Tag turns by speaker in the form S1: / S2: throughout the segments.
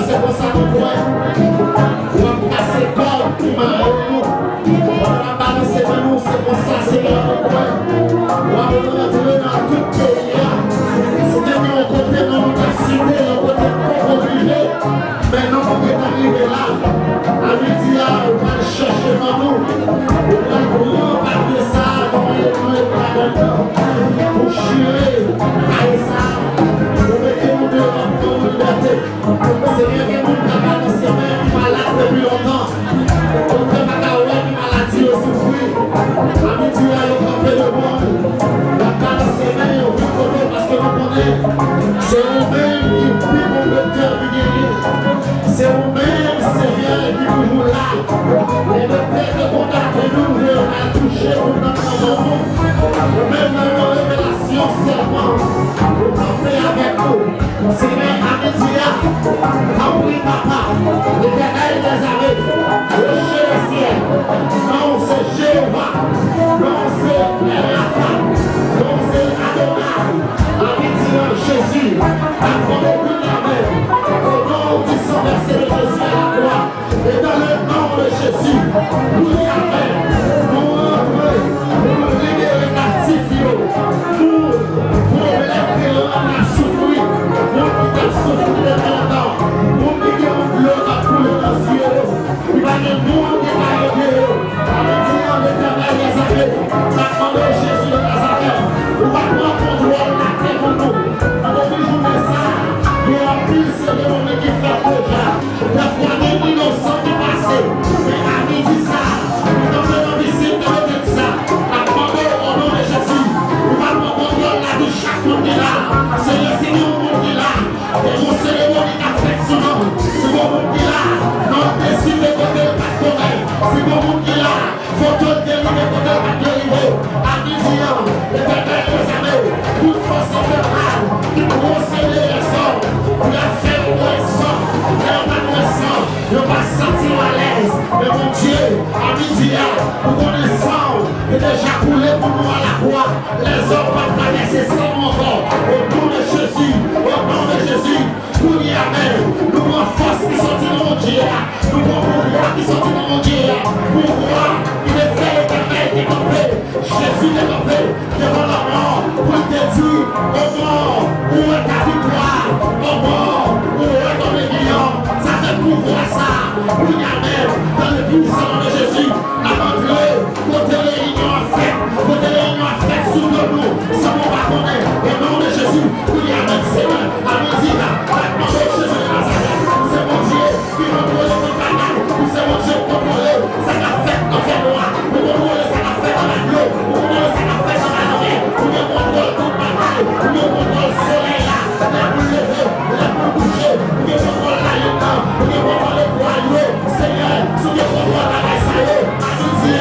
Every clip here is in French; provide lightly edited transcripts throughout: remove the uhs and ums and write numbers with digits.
S1: c'est pour ça qu'on croit. On va casser le corps qui m'a nous. On va balancer de nous, c'est pour ça, c'est là qu'on croit. On va rentrer dans tout pays. C'était mon côté, dans notre cité, dans côté obligé. Mais non, on est arrivé là. À midi, on va chercher dans nous. On va parler ça, on va les prendre pour chier. Allez, ça. Mettez-nous devant pour liberté. C'est rien que nous qui avons lancé même malade depuis longtemps. On peut pas avoir une maladie au souffrir. À midi, on va camper le monde. La balance est même au bout de parce que nous connaissons. C'est nous-mêmes qui vivons le cœur du guerrier. C'est nous-mêmes, Seigneur, qui nous là. Et le Père de contact nous, on a touché pour notre monde. Même dans nos révélations seulement. Pour camper avec nous. Seigneur, à midi, oui, papa, l'Éternel des armées, le chef des ciels, non, c'est Jéhovah, non, c'est Rapha, non, c'est Adonai, à midi, Jésus, à fond de la mer, au nom du sang versé de Jésus à la croix, et dans le nom de Jésus, nous y avons, nous entrons, nous libérer l'actif, nous promettre l'homme à souffrir, nous pouvons souffrir de longtemps, nous pouvons l'eau à couler dans le ciel, il va y avoir des maillots, avec l'Éternel des armées, maintenant de Jésus de Nazareth, on va prendre contrôle de la terre pour nous, on va jouer ça, et en plus c'est le monde qui fait déjà, la foi des innocents du passé, mais à midi ça, nous avons visite de ça, à demander au nom de Jésus, on va prendre contrôle de chaque monde qui est là, c'est le Seigneur qui est là, et mon cérémonie qui a fait son nom, c'est mon monde qui est là, non décide de côté le pastoral, c'est mon monde qui est là, faut te délivrer de côté le pastoral, à midi, l'Éternel des armées, toute force infernale, qui procède les sorts, pour la faire pour les sorts, et on va nous sang, et on va se sentir à l'aise, et mon Dieu, à midi, pour qu'on descende, et déjà coulé pour nous à la croix, les hommes vont pas nécessairement encore, au nom de Jésus, nous y amène, nous avons force qui sont dans mon Dieu, nous avons pouvoir qui sont dans mon Dieu, pouvoir qui est fait éternel, qui est campé, Jésus est campé, devant la mort, pour te dire, au mort, où est ta victoire, au mort, où est ton aiguillon, ça te pouvoir ça, nous y amène, dans le puissant de Jésus, à l'entrée, côté les réunions à faire, côté les réunions à faire sous nous, sans mon bâtonnet, au nom de Jésus, nous y amène, Seigneur, à midi, maintenant de Jésus de Nazareth, c'est mon Dieu qui contrôle le canal, c'est mon Dieu qui contrôle, ça qu'a fait dans le noir, nous contrôle ça qu'a fait dans la l'eau, nous contrôle ça qu'a fait dans la mer, nous contrôle toute bataille, nous contrôle le soleil là, la boule levée, la boule bouchée, nous contrôle la lieutenant, nous contrôle le poids, Seigneur, sous le contrôle de la Seigneur, à midi,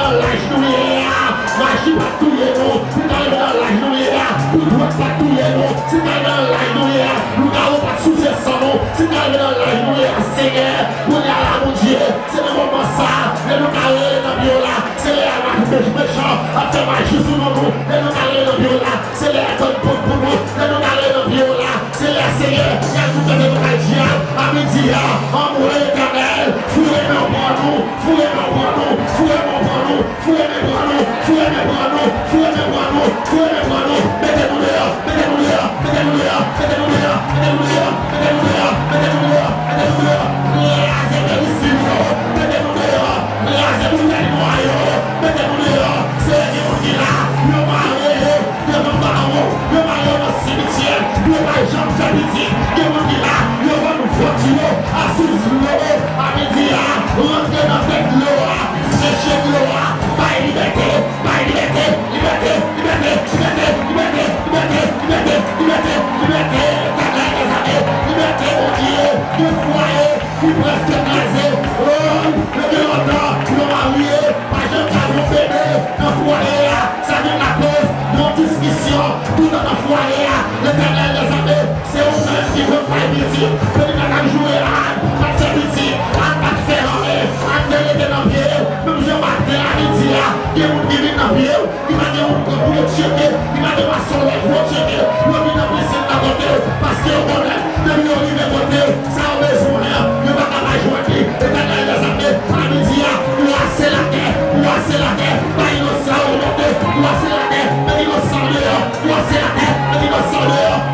S1: dans l'âge nous, magie pas tout les noms, c'est dans l'âge nous, nous doit pas tout les noms, c'est dans l'âge nous, nous n'avons pas sous ce son, c'est dans l'âge nous, Seigneur, nous y allons mon Dieu, c'est le moment ça, et nous allons dans le là, c'est les méchants, à faire magie sous nous, et nous allons dans le là, c'est les attentes pour nous, et nous allons dans le là, c'est les Seigneur, il y a tout un de nos à midi, en mourir éternel, fouillez mes bras nous, fouillez mes bras nous, fouillez mes bras nous, fouillez mes bras nous, fouillez mes bras nous, fouillez mes bras nous, fouillez mes bras nous, mettez-nous là, mettez-nous là, mettez-nous là, mettez-nous là, mettez-nous là, mettez-nous là, mettez-nous là, mettez-nous là, mettez-nous là, mettez-nous là, mettez-nous là, c'est qui vous dit là, le mari, le baron, le mari dans le cimetière, le mari Jean Famille, qui vous dit là, le va nous fortuner, à sous l'eau, à midi, rentrer dans cette l'eau, sécher l'eau, pas liberté, liberté, liberté, liberté, liberté, liberté, liberté, liberté, liberté, liberté, liberté, mon Dieu, du foyer, qui presque écrasé, le dénotant, le marié, pas jamais qu'à vous bébé, le foyer, ça vient la cause, non discussion, tout dans le foyer, l'éternel des années, c'est vous-même qui veut pas être ici, venez à jouer à pas de service, à pas de faire en l'air, à déléguer dans le pied, même je m'attends à midi, il y a un qui vient dans le pied, il m'a dit on peut checker, il m'a dit on va pour checker, il vient dans le pied, c'est à côté, parce que on est, depuis on est côté, ça a besoin, il va pas jouer, l'éternel des années, à midi, il va c'est la terre, pas innocent, il va c'est la terre, mais innocent dehors, il va c'est la terre, mais innocent dehors,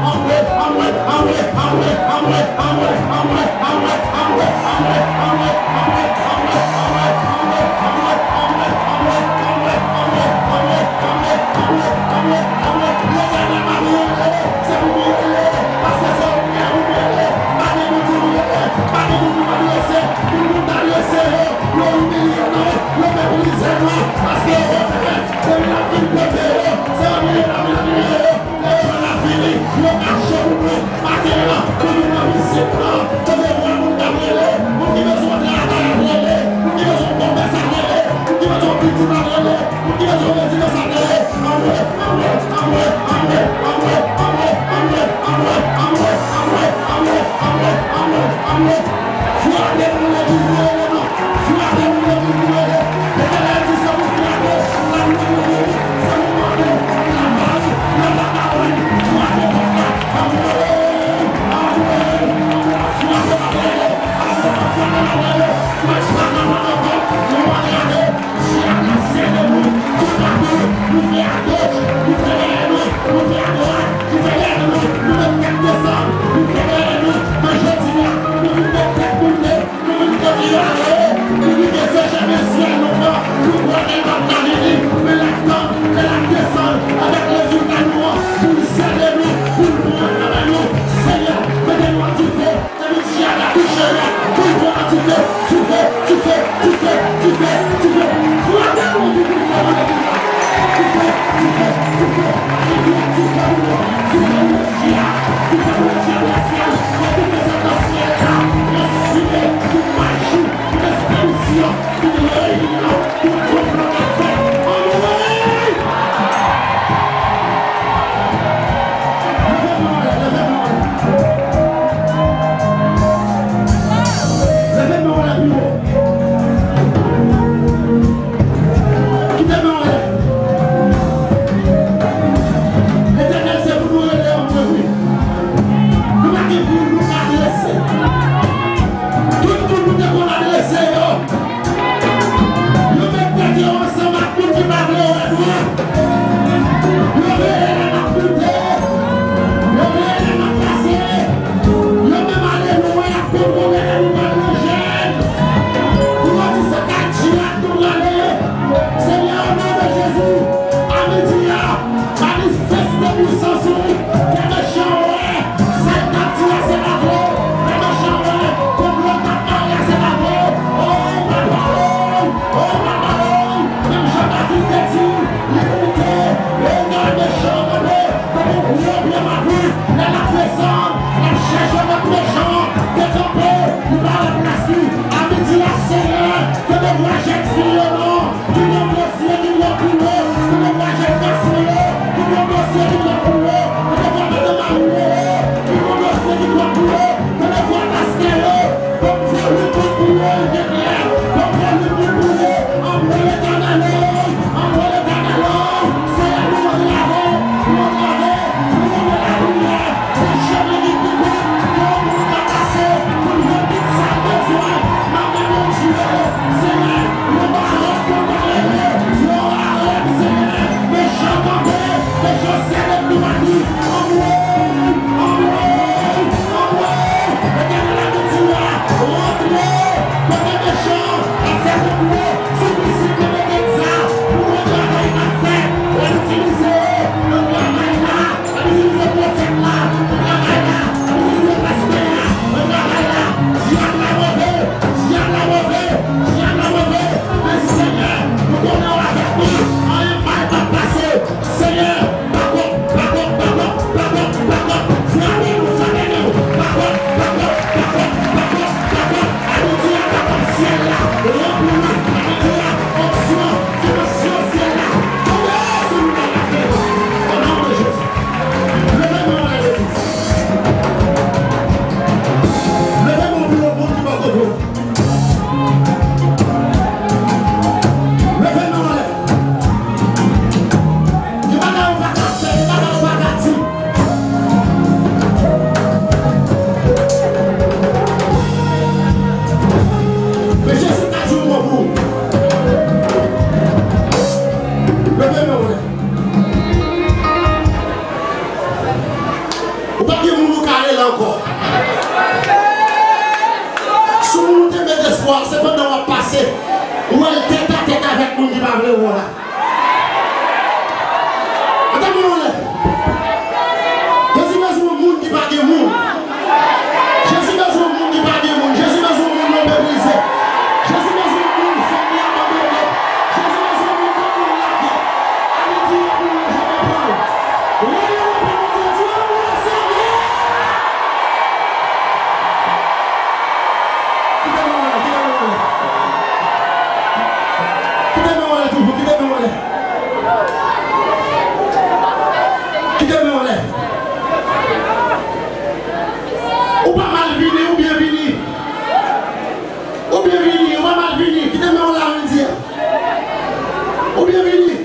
S1: Ou bien vini.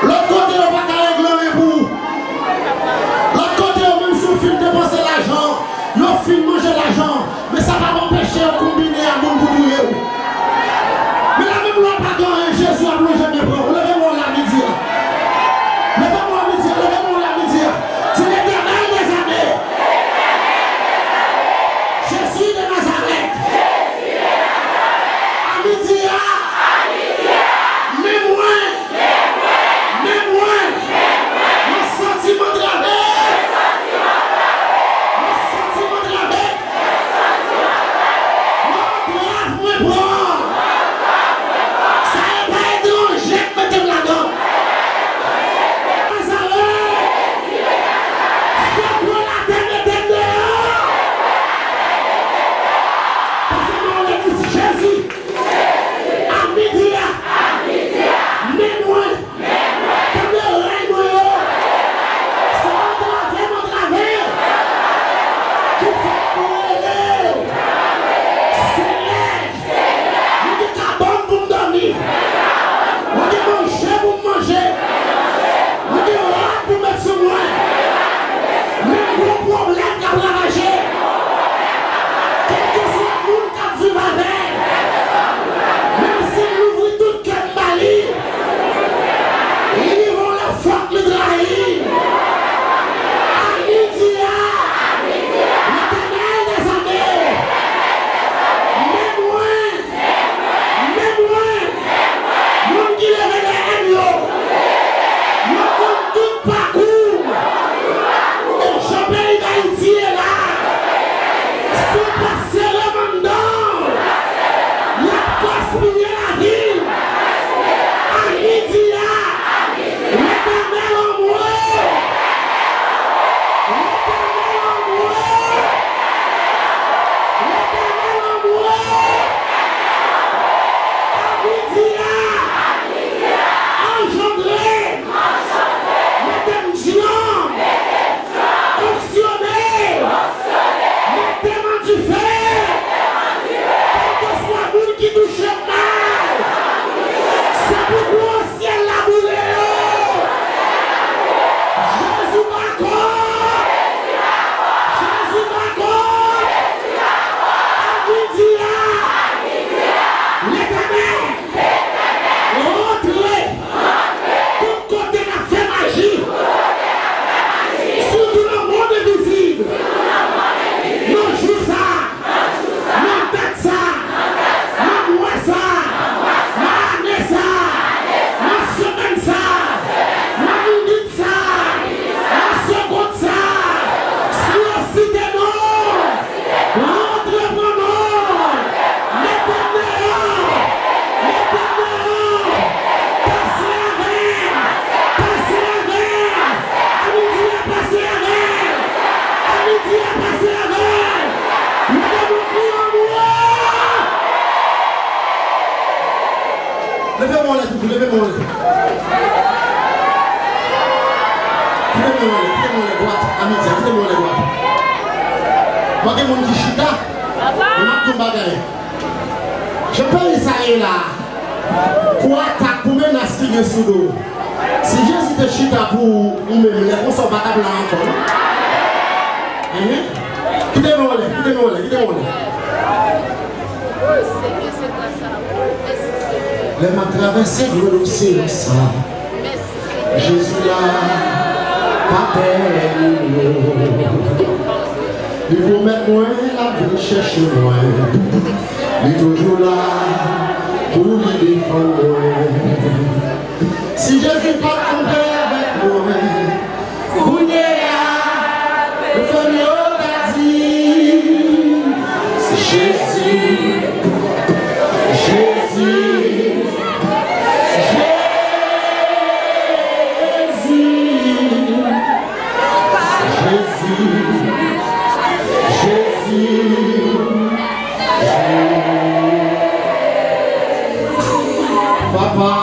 S1: L'autre côté, on va pas régler pour. L'autre côté, on même sur le film dépenser l'argent. L'autre film manger l'argent. Mais ça va m'empêcher de combiner à mon bout. Mais la même loi pas gagné, Jésus a plongé mes bras. Levez-moi la midi. Levez-moi la midi. Levez-moi la midi. C'est l'Éternel des armées. Jésus de Nazareth. À midi. Même moi. Mon sentiment de la veille. Mon sentiment de la veille. Mon grave, mon bras. Ça n'est pas étranger, mettez-le là-dedans. C'est pour la terre, mettez-le dehors. Parce que on a dit Jésus. À midi. Mais moi. Comme le règne, moi. Ça va de la veille. Qui fait pour aider. Seigneur. Vous dites qu'à bon pour me dormir. Vous dites manger pour me manger. Vous dites rap pour mettre sur moi. Même gros problème qui a l'arraché. Quel que soit le monde qui a vu ma veille. Même si nous ouvrons tout le Mali. Ils vont la fuck me trahir. À midi, l'Éternel des armées. Même moi, mon qui lève les haines, mon compte tout parcours. Et je pays d'Haïti est là. C'est passé le mandat. La gaspillé la ville. À midi, l'Éternel en moi. L'Éternel en moi. L'Éternel en moi. Engendré. Mettez-moi Dion. Auctionné. Mettez-moi du feu. Quel que soit le monde qui touche mal. C'est pourquoi au ciel la boule. Jésus m'accorde. Jésus m'accorde. À midi. L'Éternel. Rentrez. Tout côté n'a fait magie. Surtout le monde invisible. Non, joue ça. Non, tête ça. Non, moi ça. Non, année ça. Non, semaine ça. Non, minute ça. Non, seconde ça. Si cité non. Rentrez mon nom. Mettez-le. Passez la veille. Passez la veille. À midi, passez la veille. À midi, passez la veille. Levez-moi cri en moi. Levez-moi les coups, levez-moi les coups. Quittez-moi les droites. À midi, quittez-moi les droites. Moi, je mon petit chita. Je m'a tout bagaille. Je paye ça et là. Pour attaquer, pour menacer les sous-dos. Si Jésus te chita pour nous-mêmes, on ne s'en va pas là encore. Quittez-moi les. Les m'a traversé de l'océan. Jésus là, pas peine. Il faut mettre moi la vie chercher moi. Il est toujours là pour nous défendre moi. Si Jésus pas tombé avec moi, vous n'êtes là, le famille a dit Jésus, Jésus, Papa,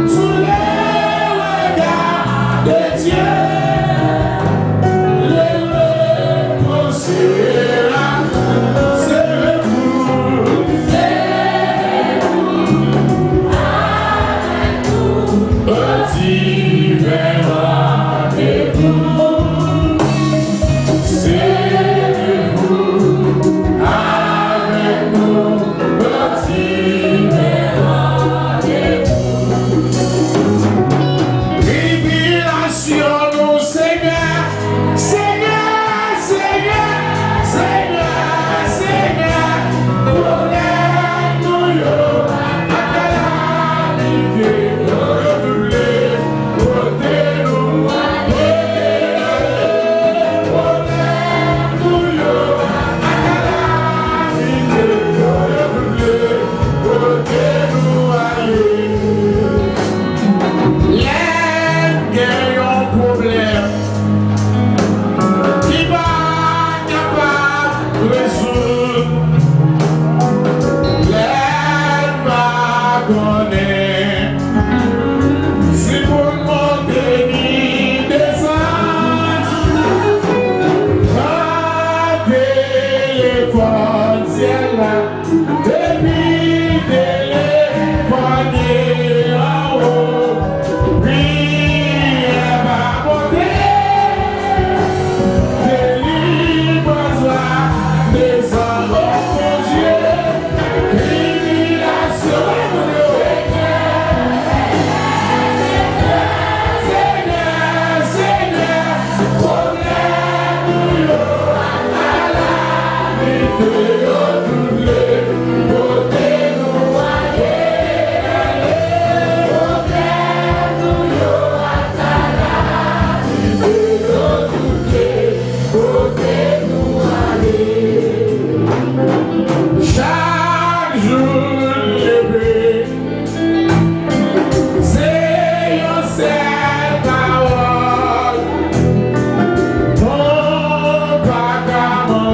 S1: Sous les regards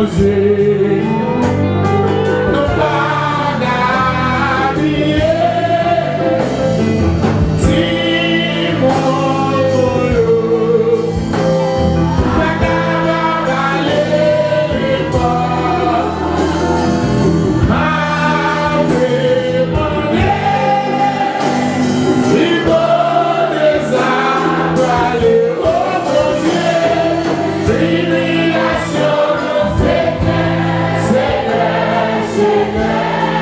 S1: manger. Nous pas d'habiller. Si mon boulot, pas d'avaler les pas. M'avez demandé, il faut des avaler au projet. Tribulation nous fait Seigneur,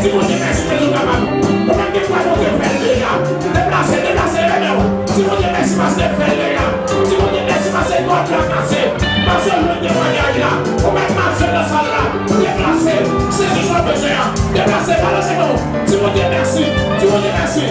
S1: si vous dites merci, vous êtes capable. Vous n'avez pas de faire les gars. Déplacez les gars. Si vous dites merci, parce que faire les gars. Si vous dites merci, parce que votre la cassé. Parce que le témoignage là. Vous mettez marcher dans ça là. Déplacez. C'est qui sont besoin. Déplacez par le Seigneur. Si vous dites merci, si vous dites merci.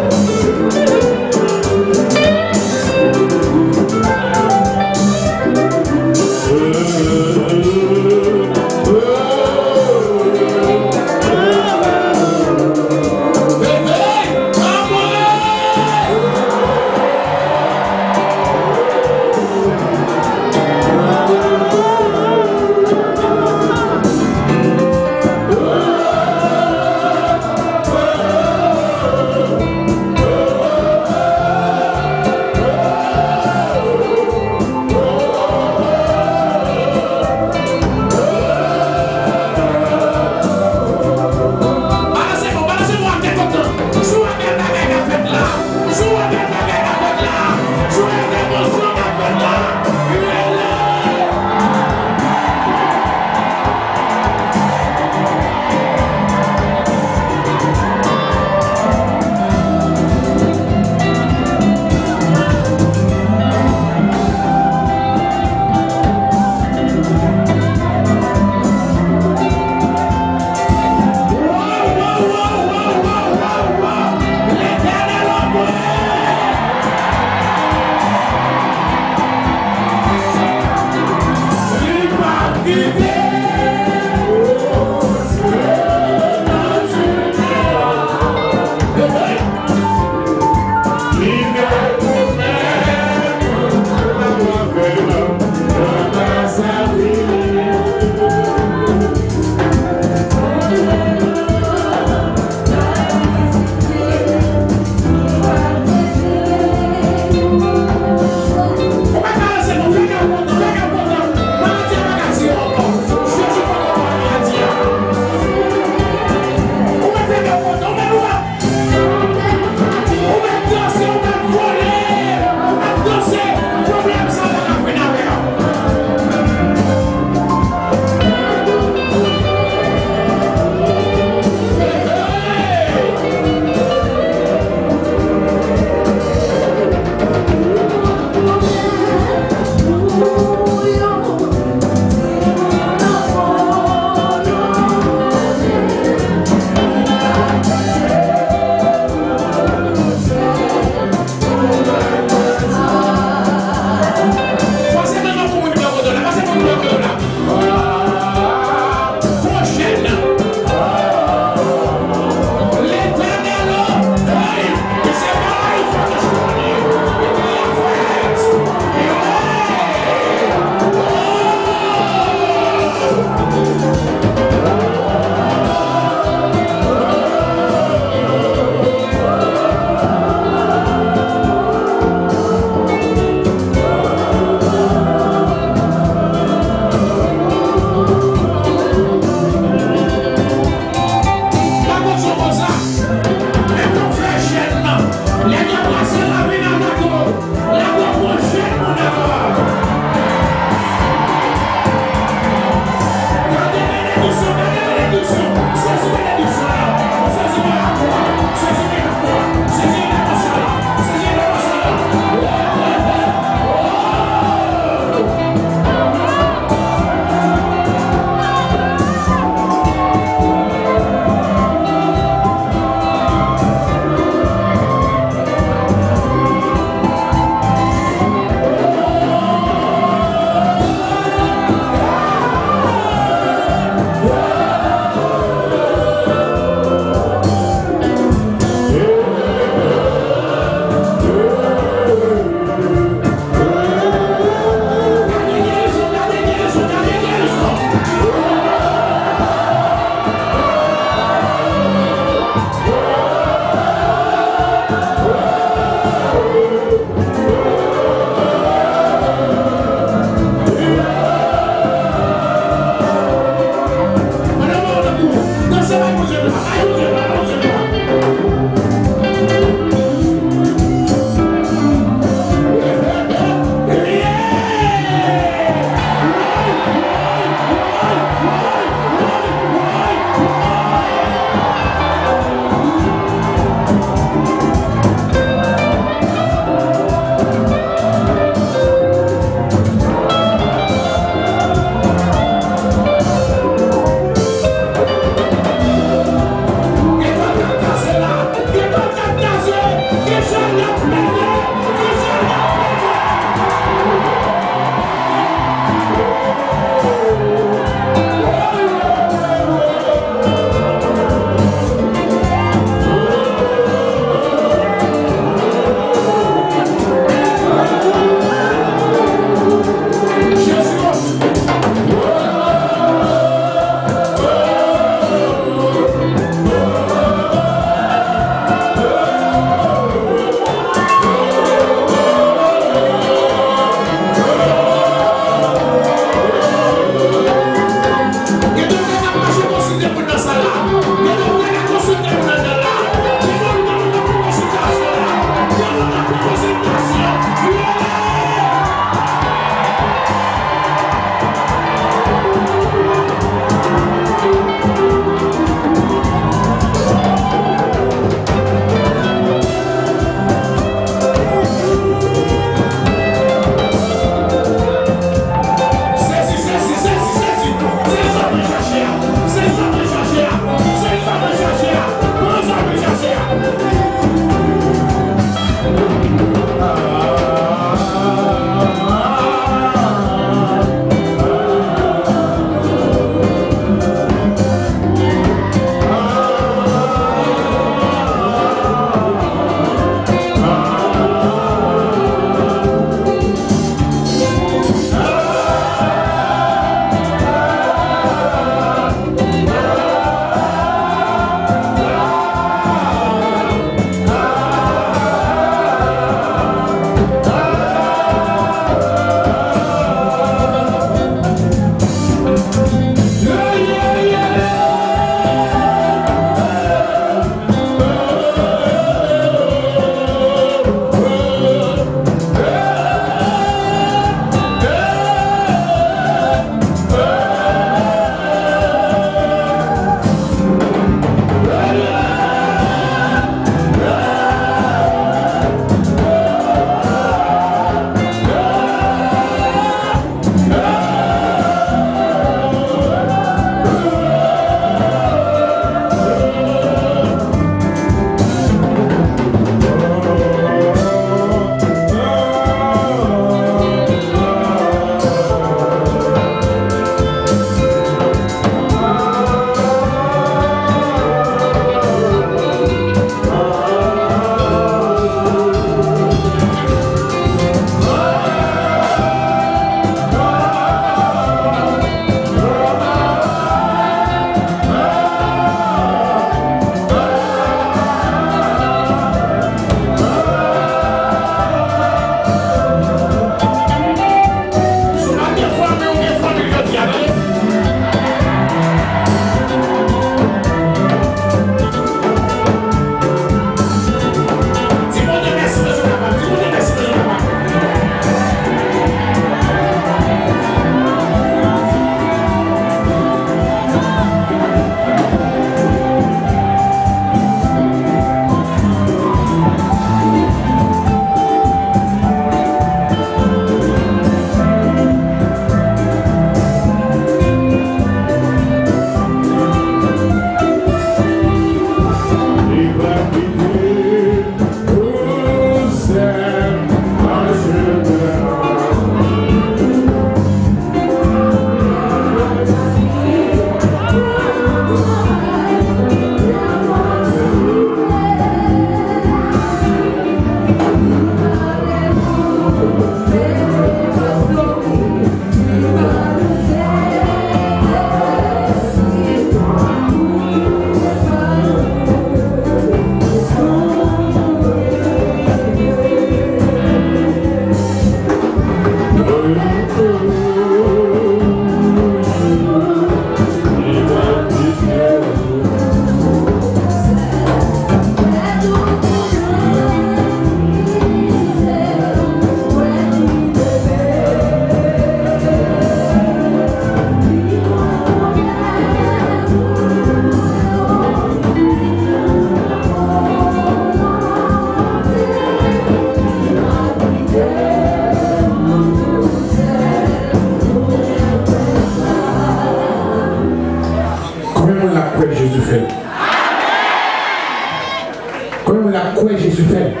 S1: fait.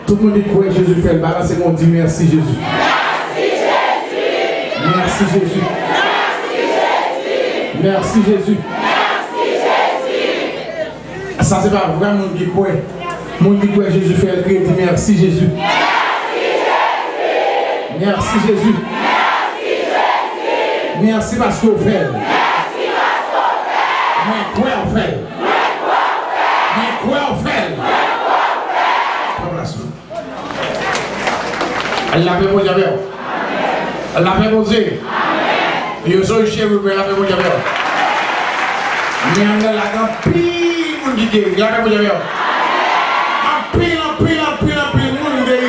S1: Tout le monde dit quoi Jésus fait. Balancez mon dit merci Jésus. Merci Jésus. Merci Jésus. Ça c'est pas vrai, mon dit quoi. Mon dit quoi Jésus fait. Elle dit merci Jésus. Merci Jésus. Merci parce que vous faites. Mais quoi on fait? Mais quoi on fait? Elle l'a fait mon diable. Elle l'a fait mon Dieu. Et vous avez chez vous, elle l'a fait mon diable. Mais elle l'a fait pile mon Dieu. Elle l'a fait mon diable. En pile, mon Dieu.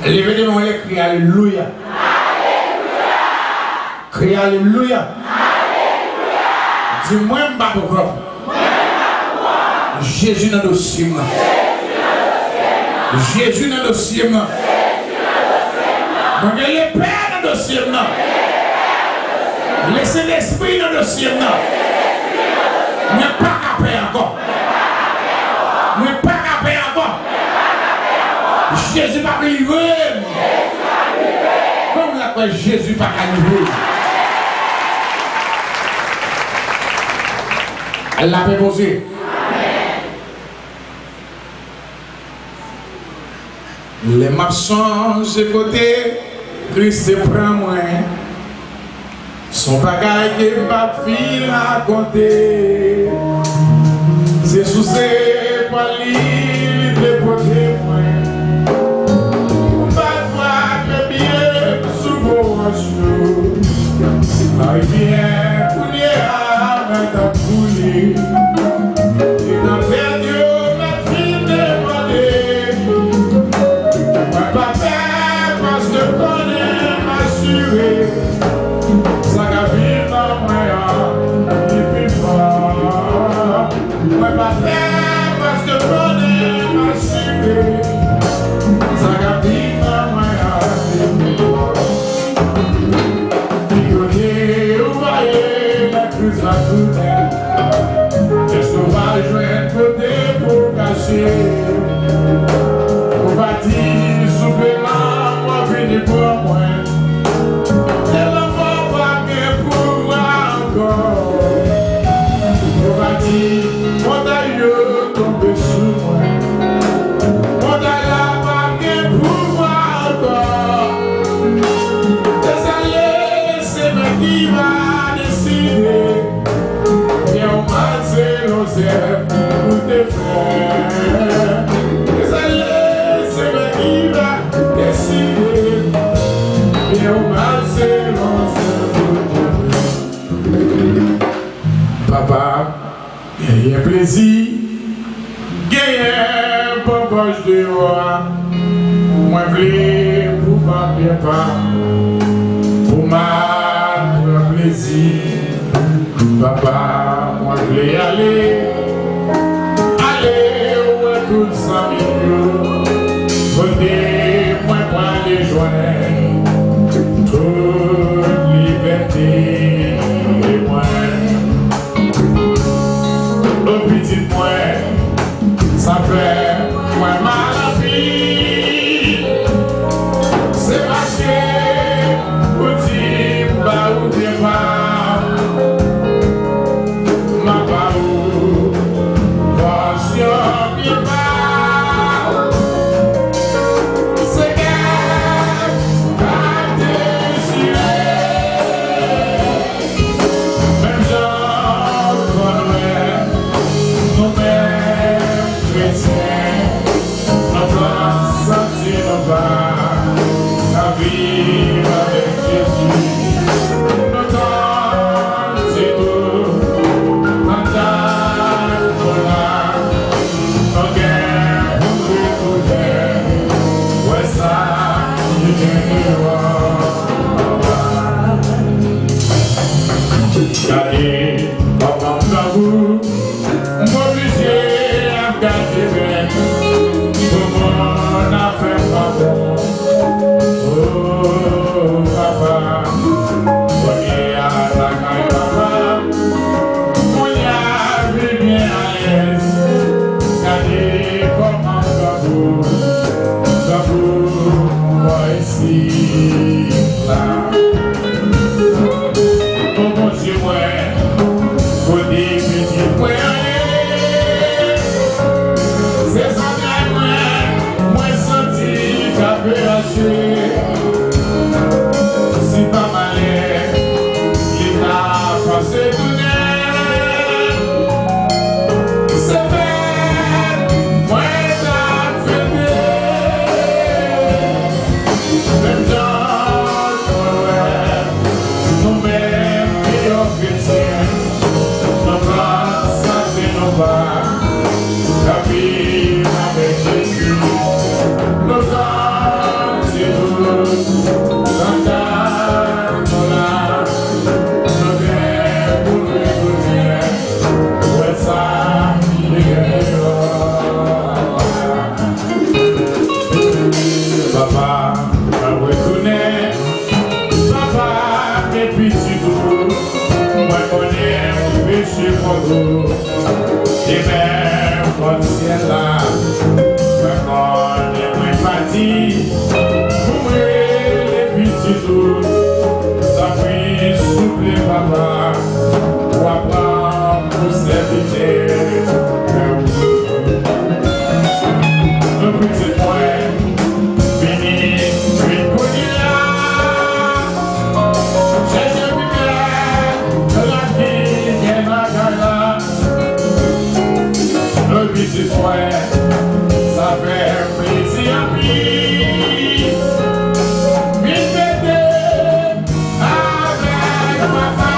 S1: Levez-moi les cris Alléluia. Crie Alléluia. Dis-moi pas pourquoi. Jésus dans le dossier. Jésus dans le dossier. Regardez le Père dans le dossier. Laissez l'Esprit dans le dossier. Ne pas caper encore. Ne pas caper encore. Jésus va arriver. Comme la Jésus va arriver. Elle l'avait posé. Les marchands de côté, Christ prend moi. Son bagage qui va fil à côté. C'est sous ses poils de côté moi. I viens couler avec ta couler. Et dans le Dieu, ma fille demandée. Moi, pas faire parce que connais m'assurer. Ça va vivre dans moi, et puis pas. Moi, pas faire parce que connais m'assurer. Ça va vivre dans moi, et puis pas. La qu'est-ce qu'on va jouer un côté pour cacher? On va dire souper là, moi venir pour moi. C'est l'enfant pas bien pour moi encore. On va dire, mon d'ailleurs tomber sous moi. Mon d'ailleurs pas bien pour moi encore. Désolé, c'est moi qui va décider. Pour tes frères, désolé, c'est le qui va décider. Et on va se lancer pour Dieu.
S2: Papa, gagne plaisir, gagne pour poche de roi. Moi, je pour ma bien pas, pour mal, pour plaisir. Papa, moi, je voulais aller où est tout ça, voter, moi, prendre les joints, toute liberté et moi. Le petit point, ça fait moi mal à vie. C'est marché, petit, bah ou bien pas. Ma baou, passion, bien pas. C'est qu'elle va déchirer. Même gens connaît, nous-mêmes chrétiens, nous allons sentir nos pas, la vie avec Jésus. Nous temps, c'est tout, tant d'âge pour là, nos guerres pour retrouver, ouais ça, il vient de voir. Gardez, papa, vous, m'obliger à garder bien, pour mon affaire pas bon. Oh, papa, voyez à la caille, papa, on y arrive bien à l'aise. Gardez comment vous, moi ici, là. Oh mon Dieu, faut des petits points. C'est ça que moi senti qu'à peu haché. Si pas malin, il n'a pas se donner. C'est fait, moi t'as fait. Même dans nous-mêmes, chrétiens, nos plans, ça c'est nos pas. La vie avec Jésus, nos âmes, c'est tout. L'entendre, nos guerres, pour retourner. Ouais, ça, papa, on retourner. Papa, mes petits doux. Moi, mon aime, péché pour vous. Et même, mon ciel là. Moi, mon aime, parti. Pour les petits doux. Ça prie, souple, papa. Pour apprendre, pour servir. Un petit point. Fini, puis pour dire là. Le petit frère, ça fait plaisir à lui. Vite fêter avec papa,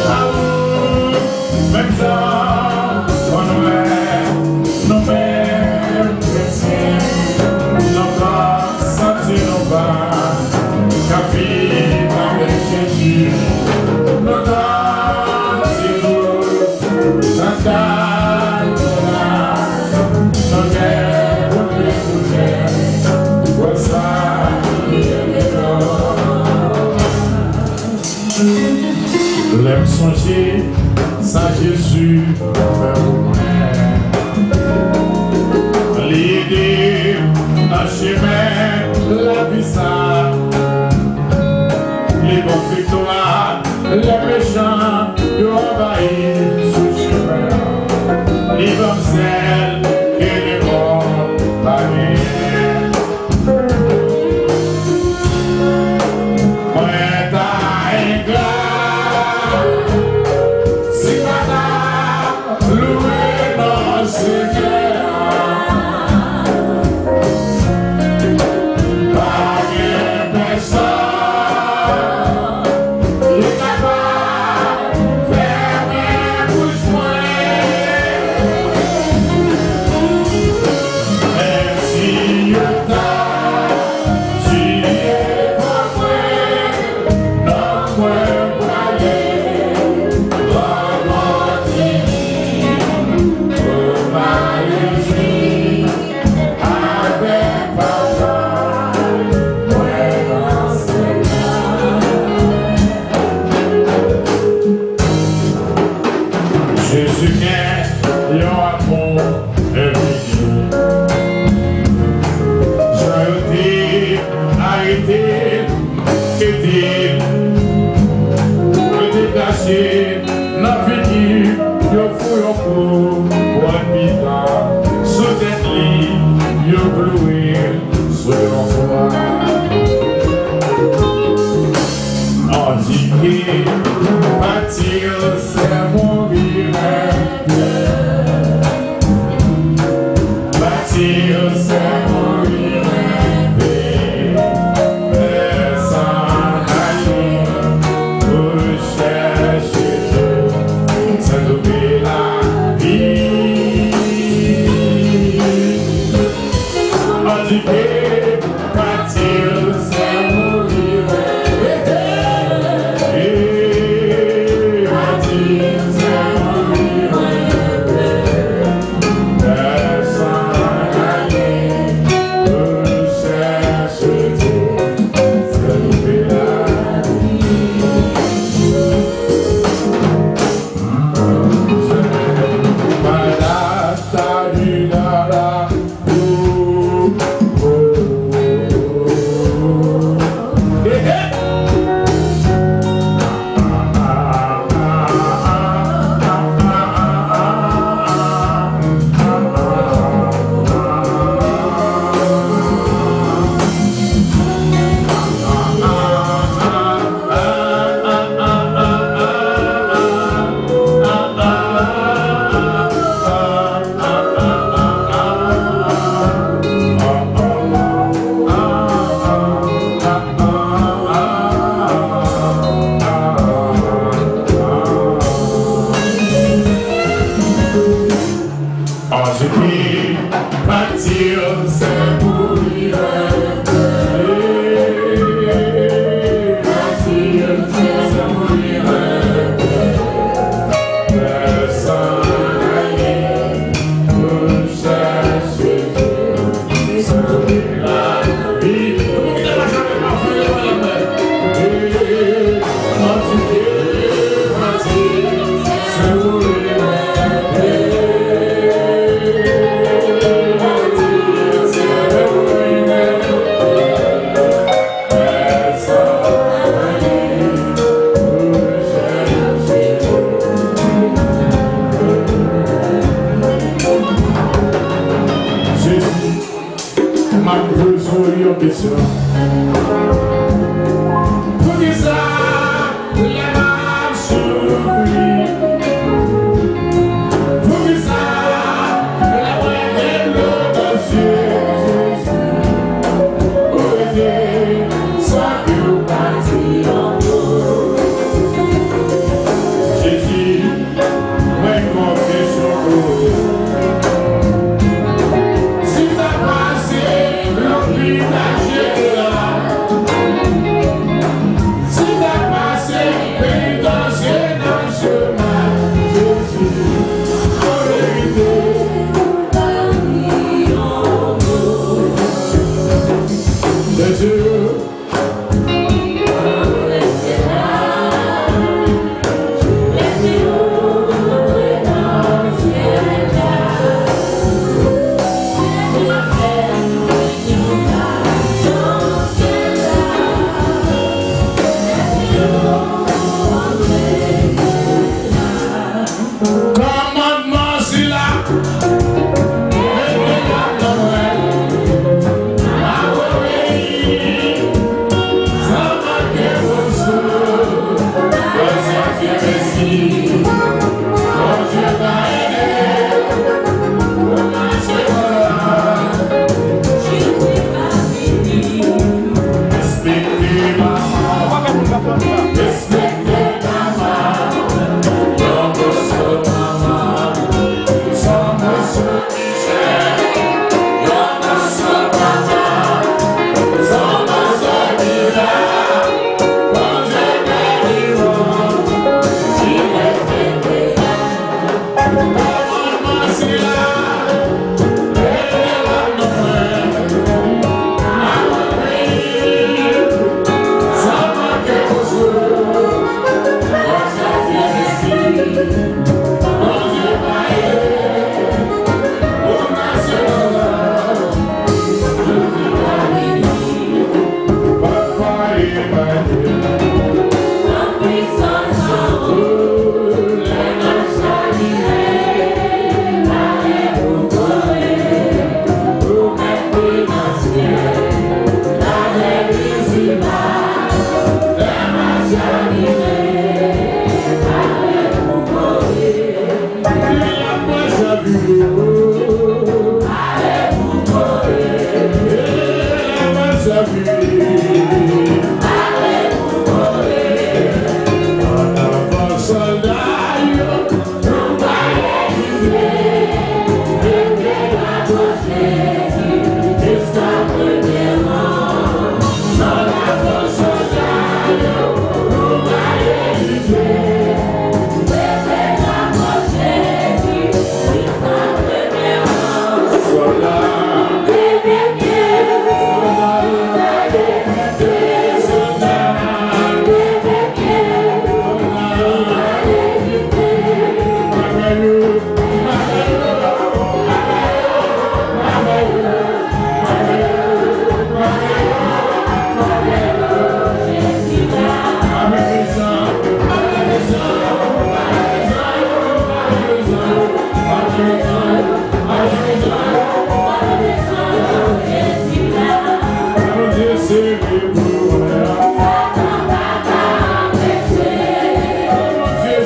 S2: à vous. Même temps, nous mêmes chrétiens, nos corps sentis nos pas, qu'à vivre avec Jésus. Nos corps, c'est nous, l'aime songer, ça Jésus fait pour moi. L'idée dans le chemin, la vie ça. Les bons victoires, les méchants, ils envahissent ce chemin. Les bonnes ailes et les bons barrières. Pas Partir, c'est mourir un peu. Partir, c'est mourir un peu. Mais sans aller pour chercher Dieu, sans trouver la vie. On dit que partir, c'est mourir un peu. Partir, c'est mourir un peu. Partir, c'est mourir un peu. Mais sans aller pour chercher Dieu, sans trouver la vie. Vous ne l'avez jamais parlé par la main. Partir, c'est mourir un peu. Pour dire ça, la main souffrit. Pour dire ça, la main de l'eau dans Jésus. Pour aider, soit que vous partir en nous. Jésus, moi compter sur vous. Si t'as passé l'oubli d'agir.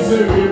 S2: Surtout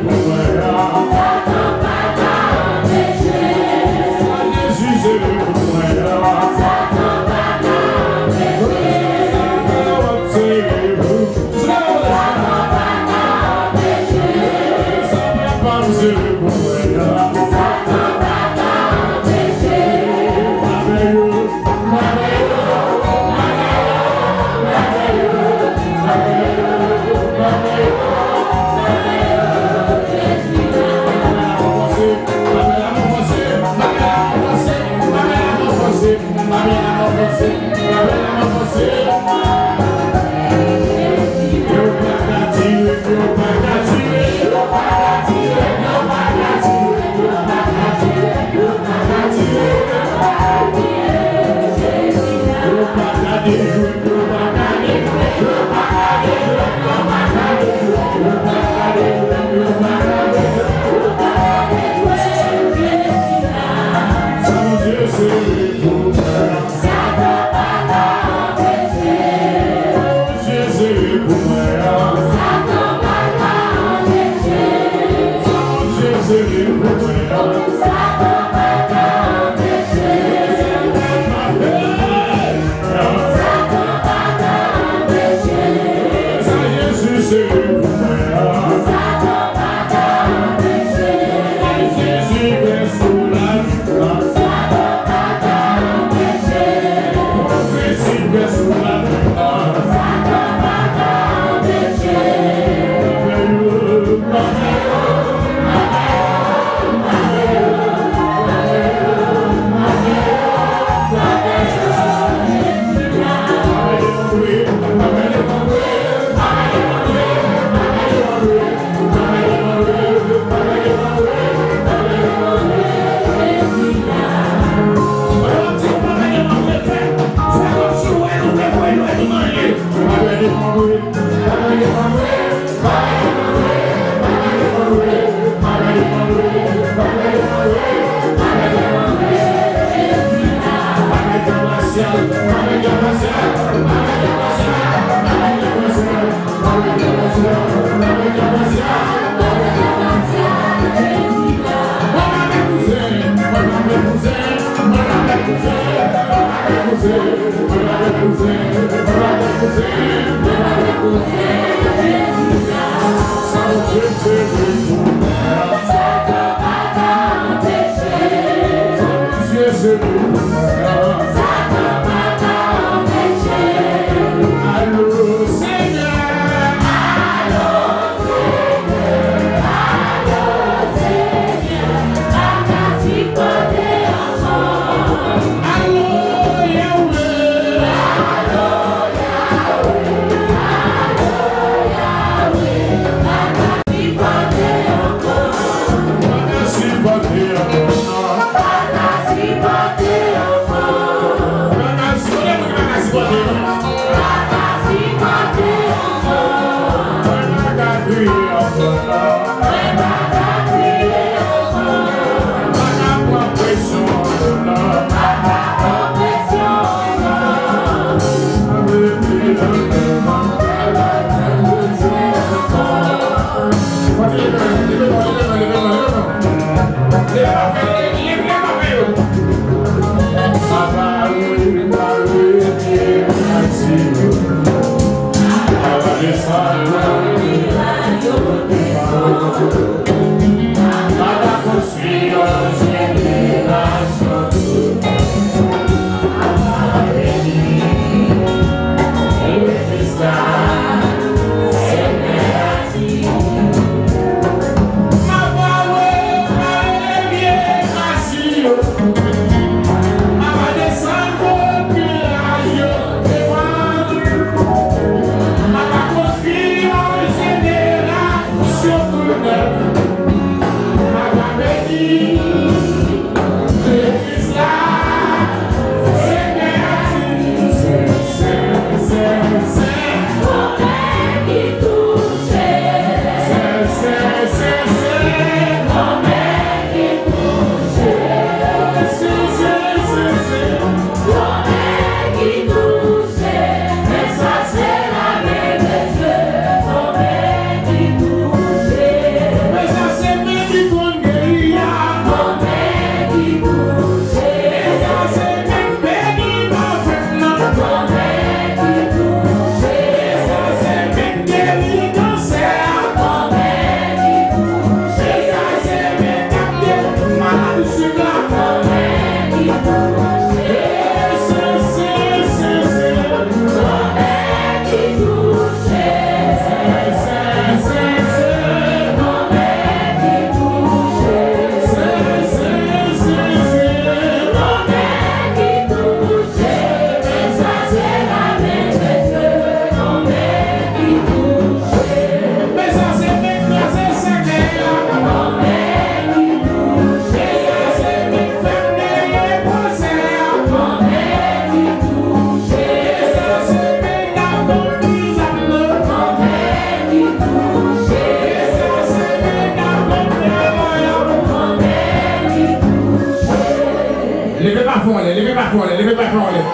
S2: levez pas en l'air.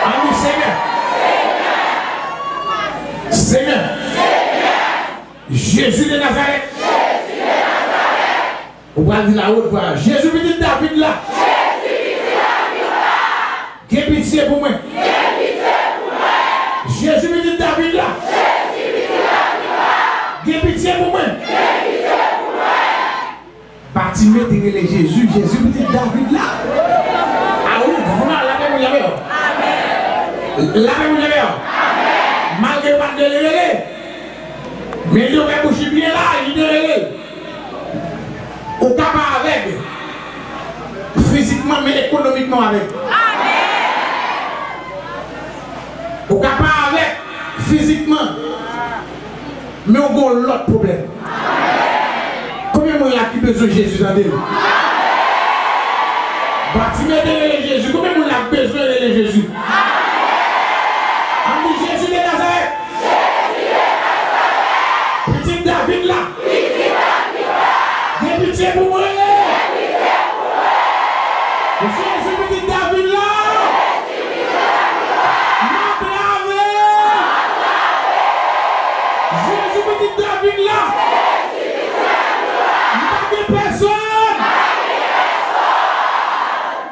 S2: On dit Seigneur. Seigneur. Jésus de Nazareth. On va dire la haute voix. Jésus petit David là. Qui est pitié pour moi. Jésus petit David là. Qui est pitié pour moi. Partimé de Jésus. Jésus petit David là. Ah oui, vraiment, la même vous avez. La même vous avez. Malgré pas de l'élé. Mais il y a bouché bien là, il est l'élé. Au capable avec. Physiquement, mais économiquement avec. Au capable avec. Physiquement. Mais on a l'autre problème. Combien de gens qui ont besoin de Jésus dans Dieu? Bâtiment de Jésus. Combien de gens ont besoin de Jésus? On dit Jésus de Nazareth. Petit David là. J'ai pitié pour moi. Jésus petit David là. Jésus petit David là. Personne.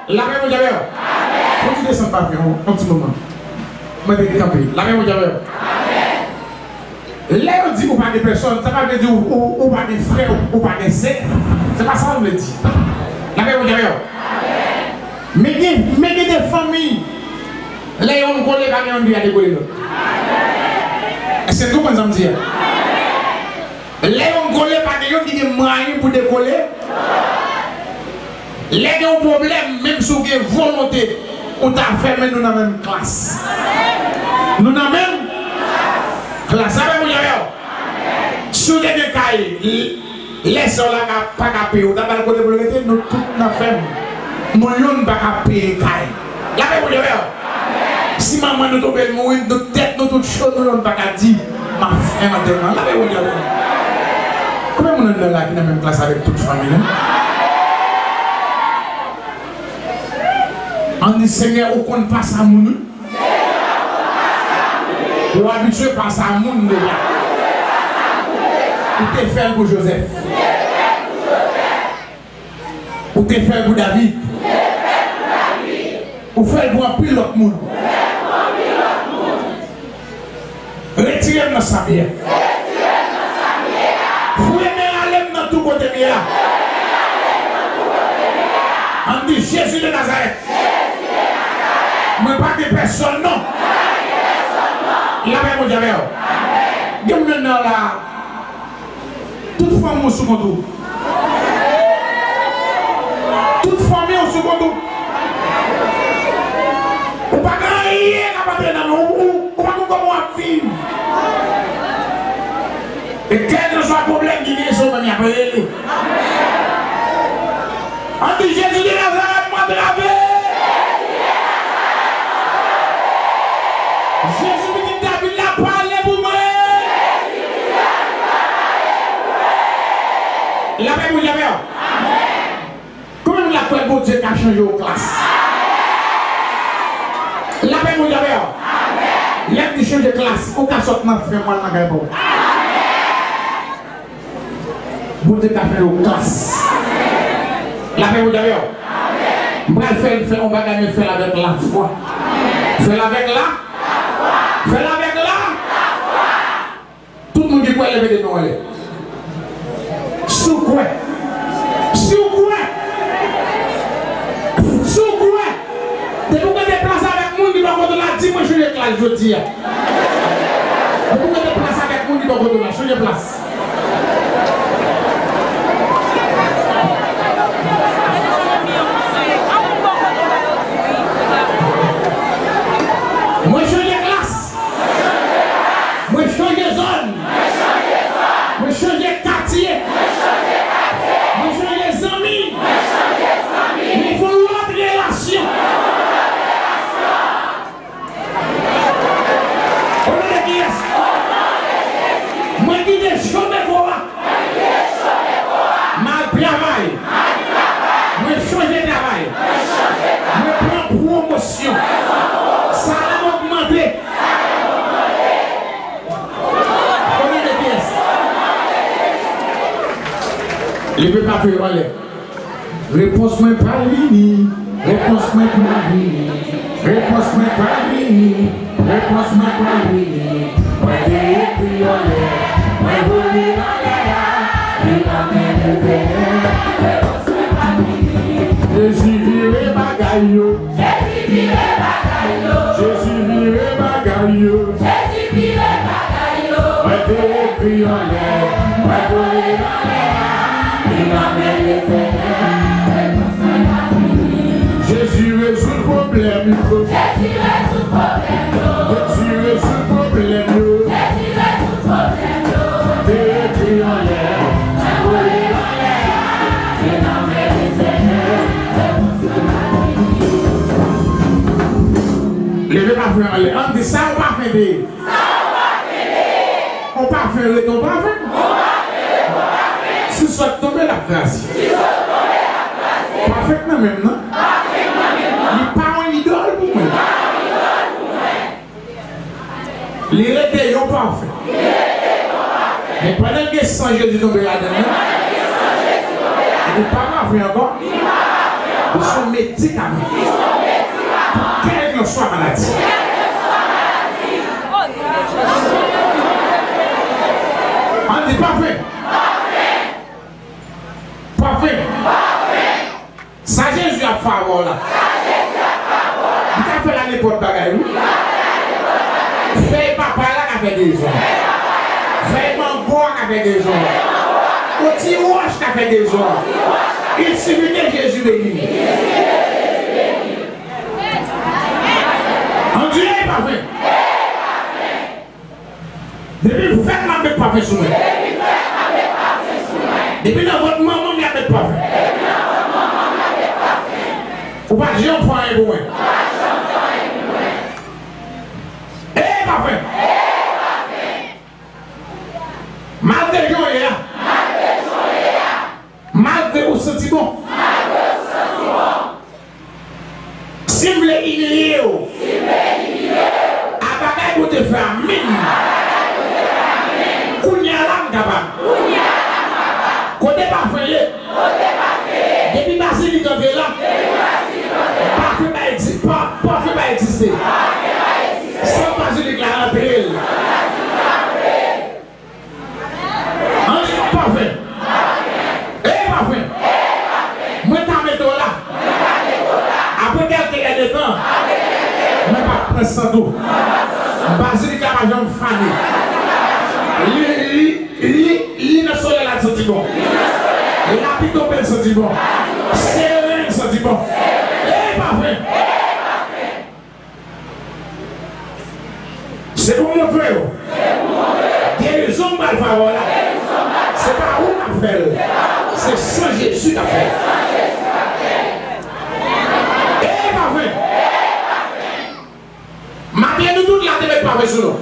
S2: La même vous avez. Quand tu descends pas, un petit moment. Je vais camper. La même vous avez. Là, on dit ou pas de personnes, ça ne veut pas dire ou pas de frères ou pas de sœurs. C'est pas ça qu'on me dit. La même vous avez. Mais il y a des familles. Là, on connaît pas on dit à décoller l'autre. C'est tout comme ça me dit. Là, on ne connaît pas des gens qui ont des moyens pour décoller. Là, il y a un problème, même si vous avez volonté, on t'a fait, mais nous dans la même classe. Nous dans la même classe. Ça va vous dire. Si vous avez des cahiers, les gens là pas qu'à payer, vous avez le côté pour le rester, nous tous nous fait. Nous n'avons pas qu'à payer cahiers. Là, vous dire. Si maman nous tombe mourir, notre tête, nous toutes choses, nous n'avons pas qu'à dire, ma frère, là, vous dire. Comment on est là qui est dans la même classe avec toute famille? On dit Seigneur, on ne passe à moun. On habitué à passer à moun déjà. Ou t'es fait pour Joseph. Ou t'es fait pour David. Ou fait pour un pilote moun. Retirez-moi ça bien. Dans tout côté bien. On dit Jésus de Nazareth. Mais pas de personne, non. La même Dieu. Dieu maintenant là. Toute famille au second. Toute famille au second. On pas gagner à partir de nous. On pas comment vivre. Et quel que soit le problème qui vient sur moi, il y on dit Jésus de Nazareth, moi de la paix. Jésus de David l'a parlé pour moi. La paix pour Dieu. Comment nous l'avons pour Dieu qui a changé aux classes? La paix pour Dieu. Il a changé de classe. Au cas où on a fait mal dans la gueule. Vous êtes appelé aux classes. La paix vous d'ailleurs. On va gagner faire avec la foi. Faire avec la foi. Faire avec la foi. Tout le monde qui peut lever des noms. Sous quoi? Sous quoi? Sous quoi? Vous pouvez déplacer avec le monde qui va contre la dimanche de classe, je dis. Vous pouvez déplacer avec le monde qui va contre la change de place. Moi je change de classe. Moi je change de zone. Moi je change de quartier. Moi je change des amis. Mais il faut l'autre relation. Moi qui des choses. Levez pas fait en l'air. Réponse moi pas vini. Réponse moi pas vini. Réponse moi pas vini. Réponse moi pas vini. Moi j'ai pris en l'air. Moi voulais en l'air. Il m'a mis le Réponse moi pas vini. Jésus viré bagaille. Jésus viré bagaille. Jésus viré bagaille. Jésus viré bagaille. Moi j'ai pris en l'air. Moi voulais en l'air. Jésus résout le problème. Jésus résout le problème. Jésus résout le problème. Jésus résout le problème. Jésus en l'air. Envolé en l'air. Et non mais les Seigneurs. Levez pas faire en l'air. On dit ça ou pas faire des. Ça ou pas faire des. On pas faire le ton pas faire. Si ça tombe la grâce. Si ça tombe la grâce. Parfaitement même, non? Parfaitement même, non? Il n'est pas un idole pour moi. Il était un parfait. Mais pendant que sans Jésus tombe là-dedans, il n'est pas parfait encore. Ils sont médicaments. Pour quelle que soit maladie. On dit parfait. Parfait. Ça Jésus a fait là. Il a fait la n'importe bagaille. Fait papa là qui a fait des gens. Fait maman qui a fait des gens. Petit roche qui a fait des gens. Il suffit que Jésus bénit. On dit il est parfait. Depuis vous faites ma bête parfait sur moi. Depuis dans votre maman, il y a des parfaits. Ou pas, j'ai un point pour moi. Eh, parfait. Malgré Jean est là. Malgré vous sentez bon. Si vous voulez humilier, à bagaille vous te faire mine. Kounya l'âme d'abord. Côté parfait, depuis Basilique en là, parfait va exister. Sans Basilique là, en péril. On dit parfait. Eh, parfait. Moi, t'en mets là. Après quelques temps, je ne vais pas prendre sans dos. Basilique là, ma jambe fanée. Il ne soleil là, c'est bon. Il a plutôt belle sentiment. C'est un sentiment. Eh, parfait. C'est pour montrer. Guérison de la parole. C'est pas où qu'on fait. C'est sans Jésus qu'on fait. Eh, parfait. Ma bien nous tous là, tu ne pas sur nous.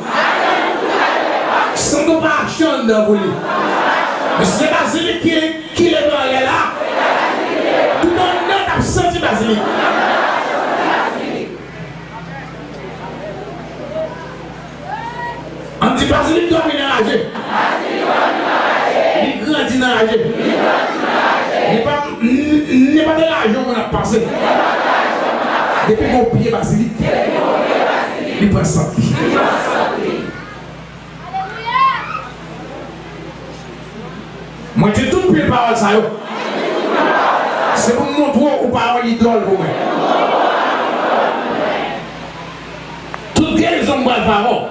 S2: Sans nous pas action dans vous. C'est Basilique qui est dans là. Tout le monde a senti Basilique. On dit Basilique doit venir nager. Il grandit dans la nager. Il n'est pas de l'argent qu'on a passé. Depuis mon pied Basilique, il prend sortir. Moi, j'ai tout pris parole ça. C'est pour me montrer aux paroles idole pour moi. Toutes les hommes de parole.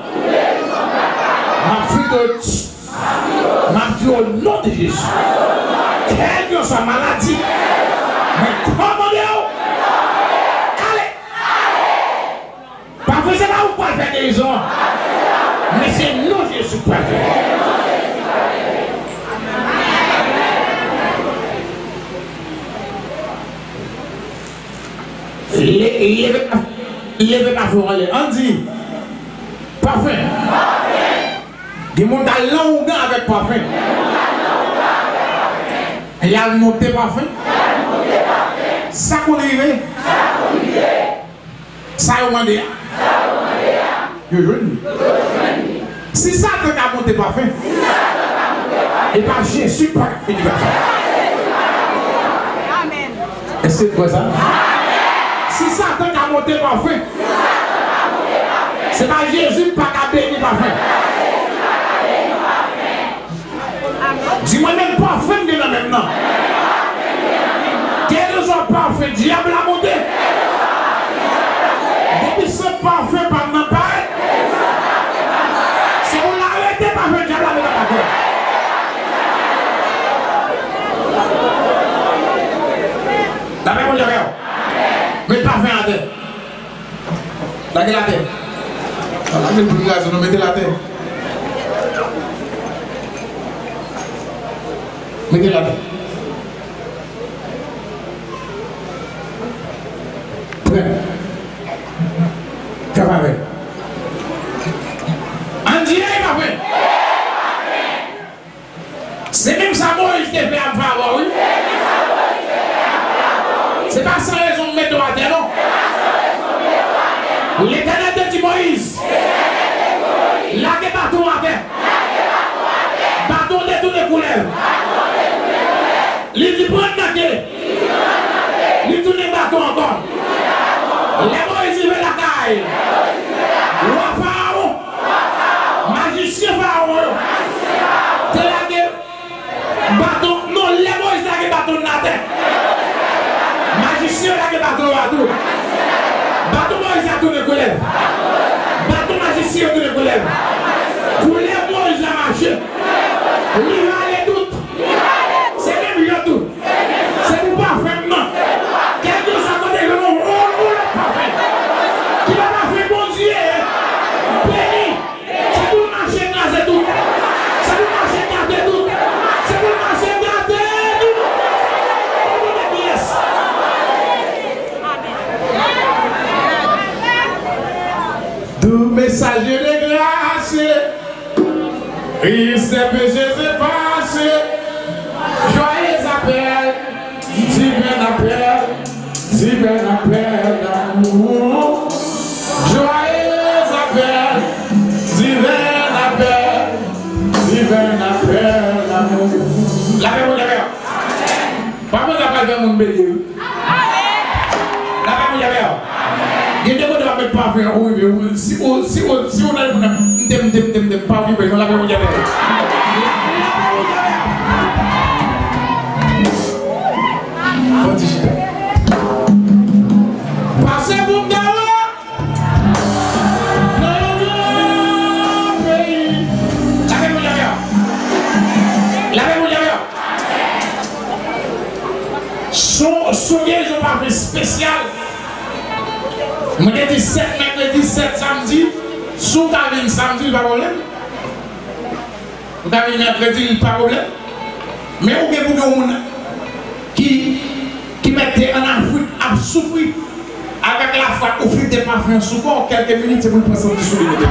S2: Ma fille au nom de Jésus. Quelle que soit maladie. Mais commandez-vous. Allez. Parfois, c'est là où vous pouvez faire des gens. Mais c'est nous Jésus qui peut faire. Il est pas fort. On dit parfait. Il monte à l'angle avec parfait. Il a monté parfait. Ça qu'on dirait. Ça on m'a dit. Si ça te a monté parfait. Et pas Jésus pas fait du parfait. Est-ce que tu vois ça? Si Satan a monté parfum, c'est pas Jésus qui n'a pas béni parfum. Dis-moi même parfum de la même nom. Quel soit parfum, diable a monté. Depuis ce parfum par ma part, si vous l'arrêtez parfum, diable a monté. La même chose, mettez parfum à terre. La terre. Mettez la terre. Mettez la terre. Camarade. En Dieu, il m'a fait. C'est même ça, Moïse qui fait un faveur, oui. C'est pas sans raison de mettre à terre, non. L'Éternel te dit Moïse. Lâchez bâton à terre. Bâton de toutes les couleurs. Il dit prendre la clé. Il tourne le bâton encore. Les Moïse veulent la caille. Roi Pharaon. Magicien Pharaon. Tu as bâton. Non, les Moïse ont bâton de la terre. Magicien a bâton à tout. Bâton Moïse a tourné couleur. Bâton magicien a tourné couleur. Couleur Moïse a marché. Il va aller tout. C'est même lui tout. C'est pour pas faire non. Quelqu'un s'attendait que l'on le parfait. Qui va pas faire bon Dieu. Béni. C'est pour marcher dans tout. C'est pour marcher garder tout. C'est pour marcher garder tout. Pour les pièces. Tout messager de grâce. Christ est péché effacé. Joyeux appel, divin appel d'amour. Joyeux appel, divin appel d'amour. Lavez-vous, lavez-vous. Pas moi, la pas mon bélier. Lavez-vous, lavez-vous. Il y a des gens qui ne mettent pas faire oui, si on a une pas vivre, on lavez-vous, lavez-vous. Passez pour me Souviens, je parle spécial. Je me dis 7 mercredi, 7 samedi. Sous ta vie samedi, pas de problème. Vous avez mercredi, pas de problème. Mais vous avez des gens qui mettent en Afrique à souffrir avec la foi, offrir des parfums sous corps. Quelques minutes, c'est pour passer au dessous de l'île.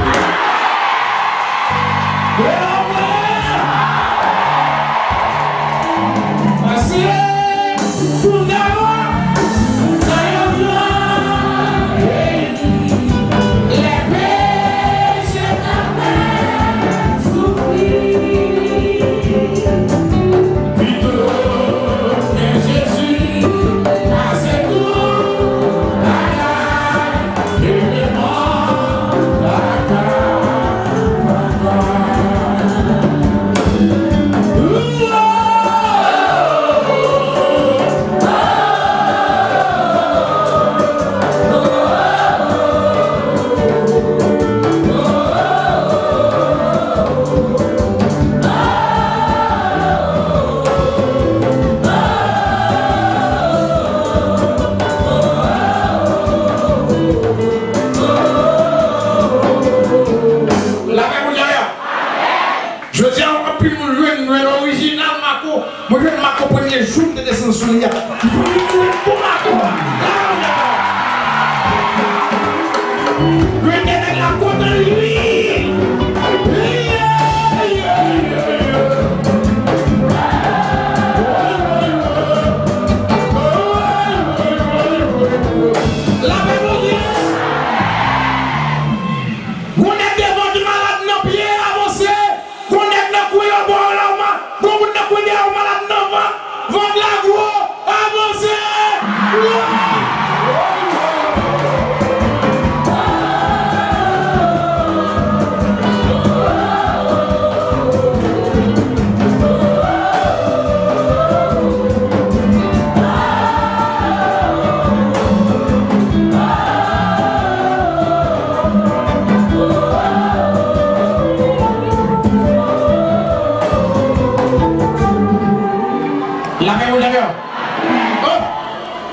S2: Oh,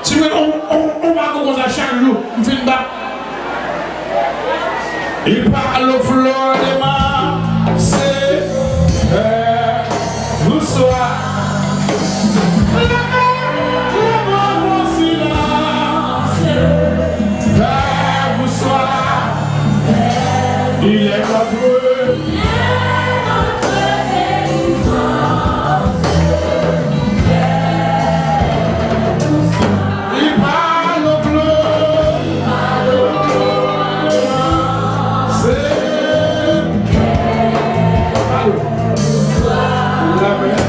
S2: si on va commencer chaque jour, on fait une barre. Il parle au flot des mains, c'est vous soir. Il est notre délivrance. Il parle au flot. C'est la mer.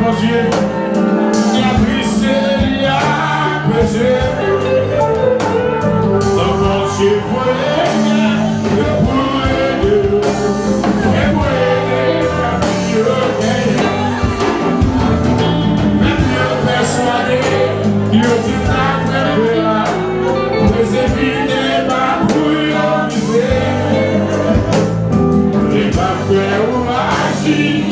S2: Mon Dieu, il a brisé, il a péché. Dans mon Dieu, pour aider, même mieux persuadé, il dit la préféra, mais c'est vide, pas pour l'obliger. Les parfaits ou agir,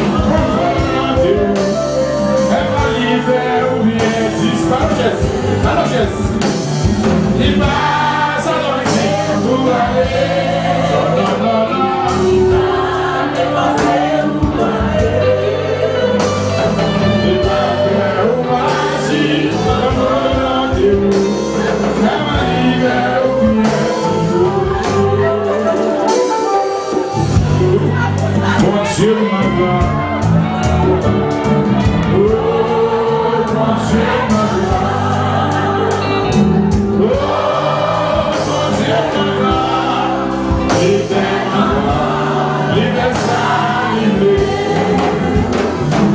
S2: il passe à l'origine pour aller. Non, non, non. Il va dépasser pour aller. Il va faire ou agir comme rendez-vous. Comme un hiver ou bien. Mon Dieu, ma gloire. Oh,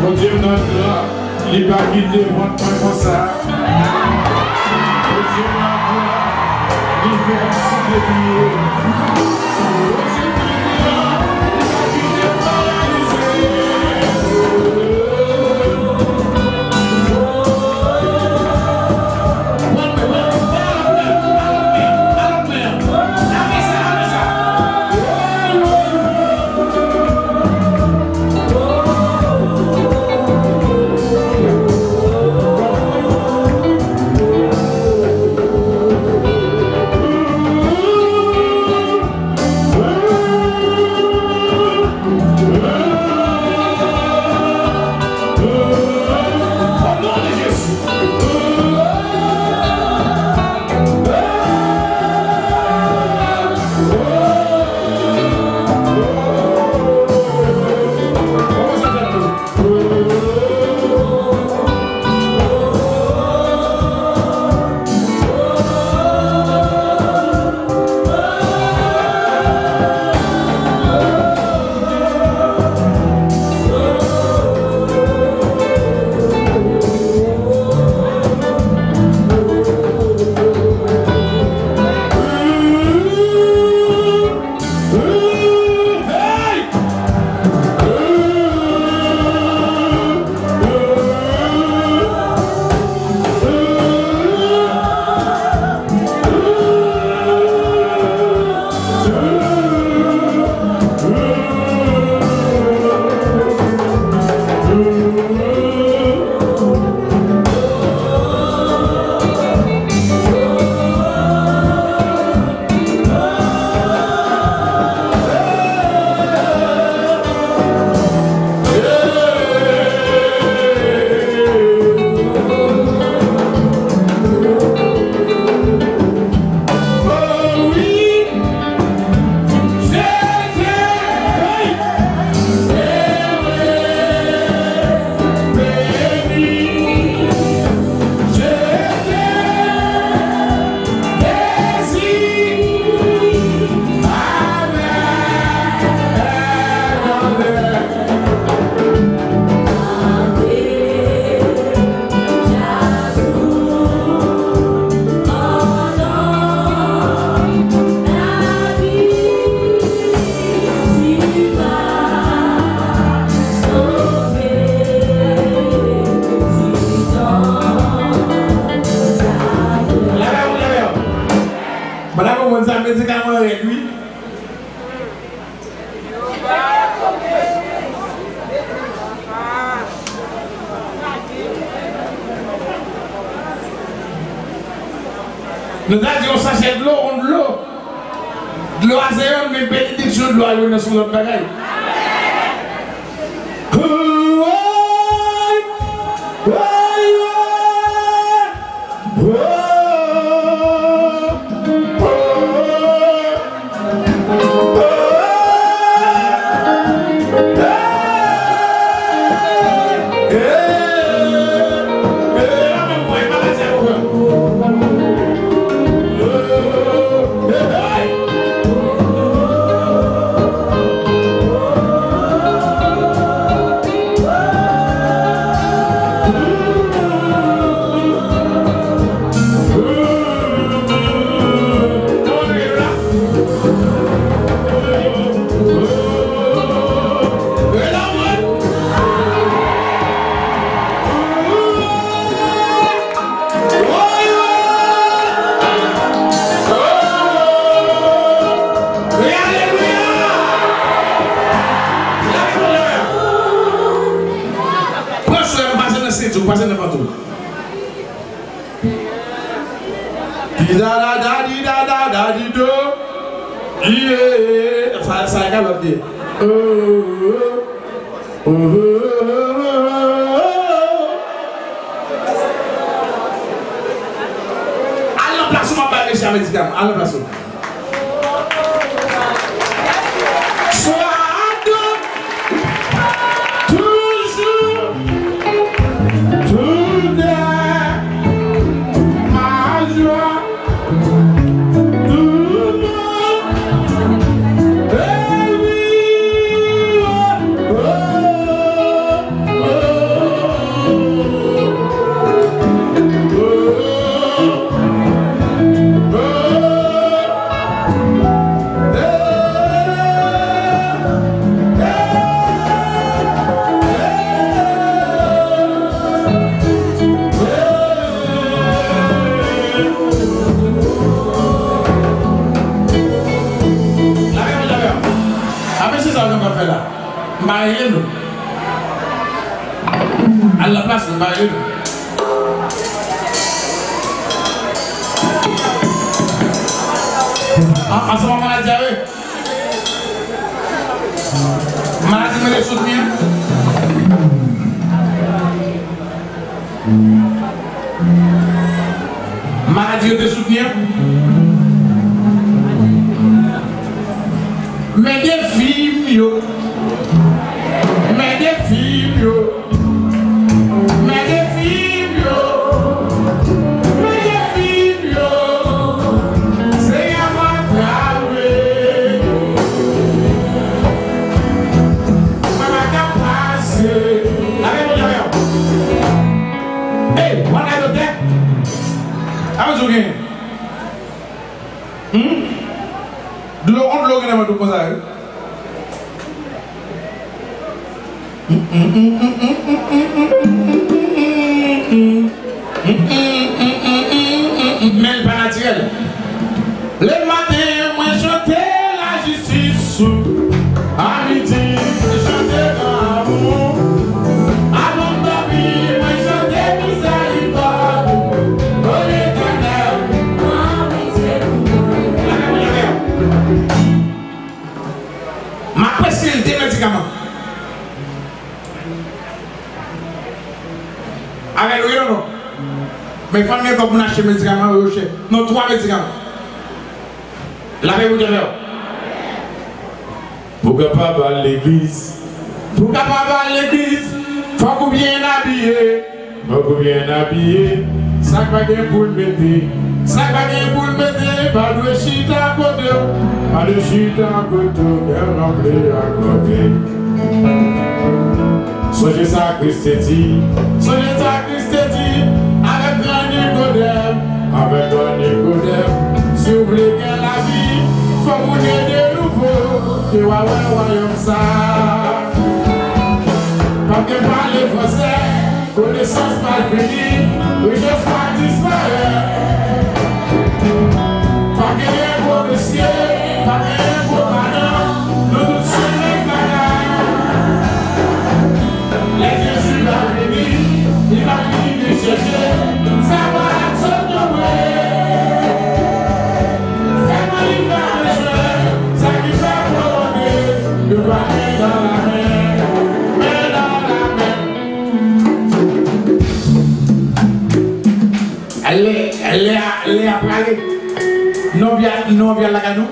S2: mon Dieu, ma gloire. Il va quitter votre point comme ça. Dieu m'envoie, il fait ainsi de billets. médicament réduit. Nous avons dit on s'achète de l'eau, on de l'eau. De l'eau à zéro, mais bénédiction de l'eau à l'eau sur notre bagaille.
S3: Mais il faut que vous achetez des médicaments, non, 3 médicaments. Lavez-vous de l'eau.
S1: Pour capable à l'église.
S3: Pour capable à l'église, il faut que vous bien habillé.
S1: Faut que vous bien habillé.
S3: Ça va bien pour le mettre. Ça va bien pour le mettre. Pas de chita à côté.
S1: Pas de chita à côté. Bien rempli à côté. Songez ça, Christ dit.
S3: Songez ça, Christ dit. Avec un Nicodème.
S1: Avec un Nicodème.
S3: Si vous voulez gagner la vie, il faut vous aider de nouveau. Et ouais, royaume ça. Quand tu parles français, connaissance mal finie, richesse pas disparaît. Pas qu'il y ait
S2: Elle est après non via la ganou.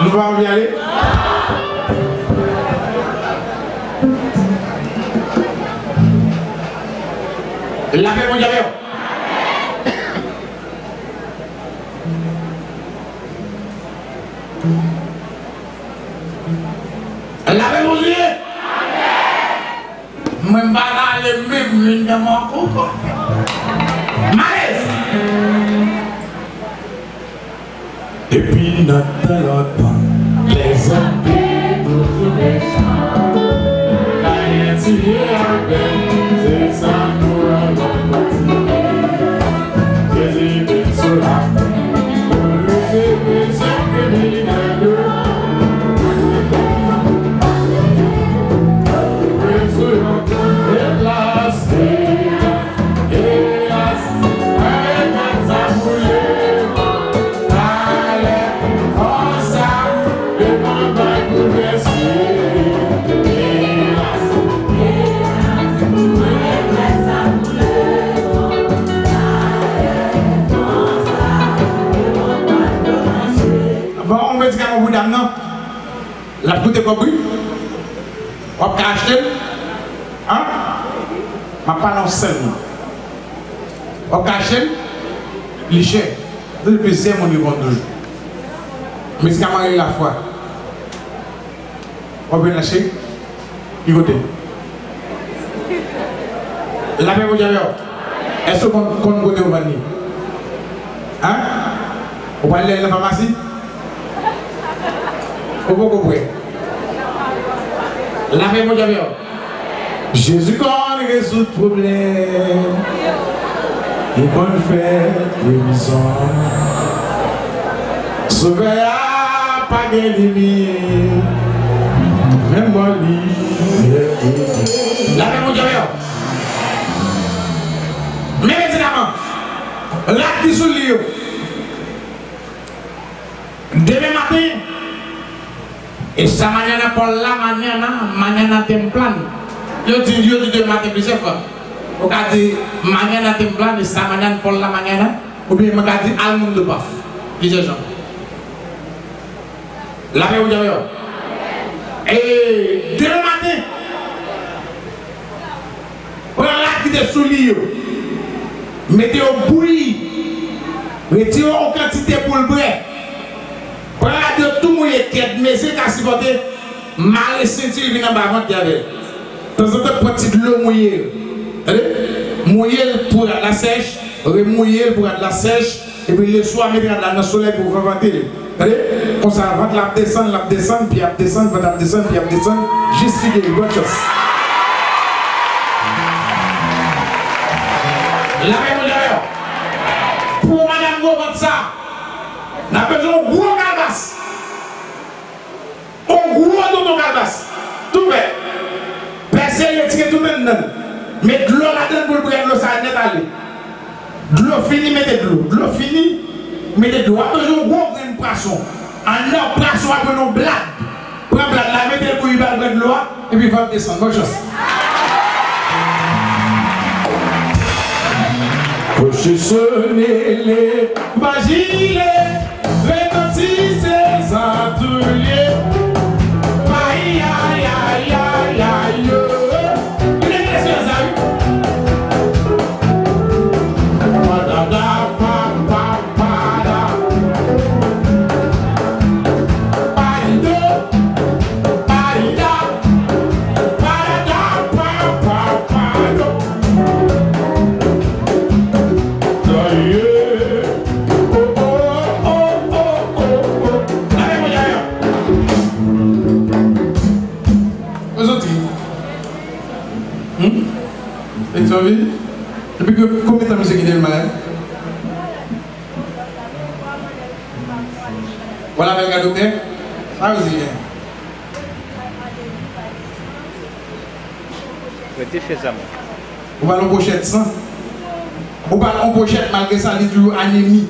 S2: Nous allons y aller. La paix mon Dieu. La paix mon Dieu. Même pas les mêmes de mon coco. Malaise. Et puis notre longtemps, les hommes nous méchants. La c'est ça nous allons continuer. Jésus est sur la la boute est compris. On peut acheter. Hein? Ma pas non seulement. On peut acheter. Les chers. Le plaisir, mon niveau de jour. Mais c'est quand même la foi. On peut l'acheter. Il côté. La même chose. Est-ce qu'on côté au vanille? Hein? On va aller à la pharmacie? Vous comprenez? La même chose. Jésus connaît résout le problème. Il peut faire guérison. Sauver à pas de limite. Même moi, la même chose. Mais maintenant, la qui sous l'île. Demain matin. Et ça mañana pour la mañana templan. Yo dis de matin plusieurs fois. On a dit mañana templan et ça mañana pour la mañana. Ou bien on a dit al monde de paf. Plusieurs gens. La paix vous avez. Et demain matin. On a la qui de souliers. Mettez au bouilli. Retirez en quantité pour le bret. De tout mon équipe, mais c'est qu'à supporter mal et sentir venir en bas avant de garder. De temps en temps, petit de l'eau mouillée. Mouillée pour la sèche, remouillée pour la sèche, et puis le soir, mettre dans le soleil pour revanter. Comme ça, avant de la descendre, puis la descendre, puis la descendre, puis la descendre, jusqu'à ce qu'il y ait une bonne chose. La même chose. Pour madame Gouverne ça, on a besoin de gros calbas. On gros dans nos calbas. Tout fait. Personne ne tire tout le monde. Mais de l'eau là-dedans pour le prendre, l'eau ça net aller. De l'eau finie, mettez de l'eau. De l'eau finie, mettez de l'eau. On a besoin de gros grain de poisson. En or, poisson, après nos blagues. Prends blague là, mettez le pour y prendre de l'eau et puis va descendre. Bonne chance. J'ai sonné les magiles, retentissent les ateliers. Aïe, aïe, aïe, aïe, aïe. Il est question, ça, oui. Padada, papada. Parido, parida. Parada, papapado. Et tu as vu? Depuis combien de temps vous avez quitté le malade? Voilà, avec le docteur. Ça vous dit. Vous parlez en pochette sans. Vous parlez en pochette malgré ça, il y a toujours anémie.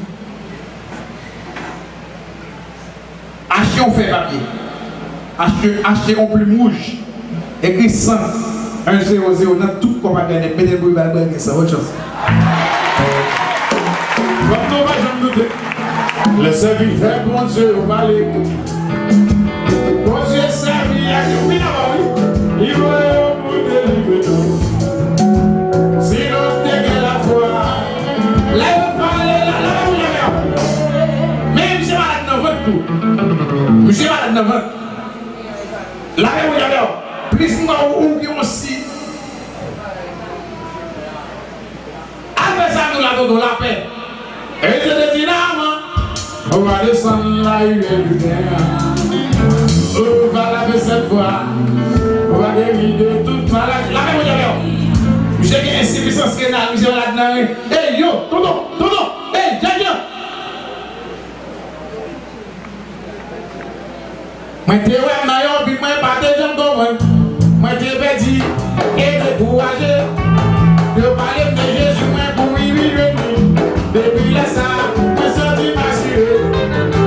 S2: Achetez on fait papier. Achetez on plus rouge. Écrit 100. 1 0 0 dans tout comme à gagner. Mettez le bal bal ça. Bonne chance.
S3: Le serviteur, bon Dieu, au palais. Bon Dieu, servi à nous, il va au bout de l'hiver. Sinon, t'es la foi.
S2: Là, il va parler, là, mais monsieur malade dans votre coup. Monsieur malade dans votre. Là, vous avez plus moi ou qui aussi. Après ça, nous l'avons la paix. Et je te dis,
S3: on va descendre là, il est lumière. On va laver cette voie. On va guérir de toute maladie.
S2: la paix, vous avez. J'ai une insuffisance rénale, monsieur malade. Hey, yo, tonton, hey, j'ai bien. Moi, je suis un puis moi, je suis un peu moi, je suis perdu et découragé. De parler de Jésus, moi, pour y vivre. Depuis la salle, moi, je suis m'assuré.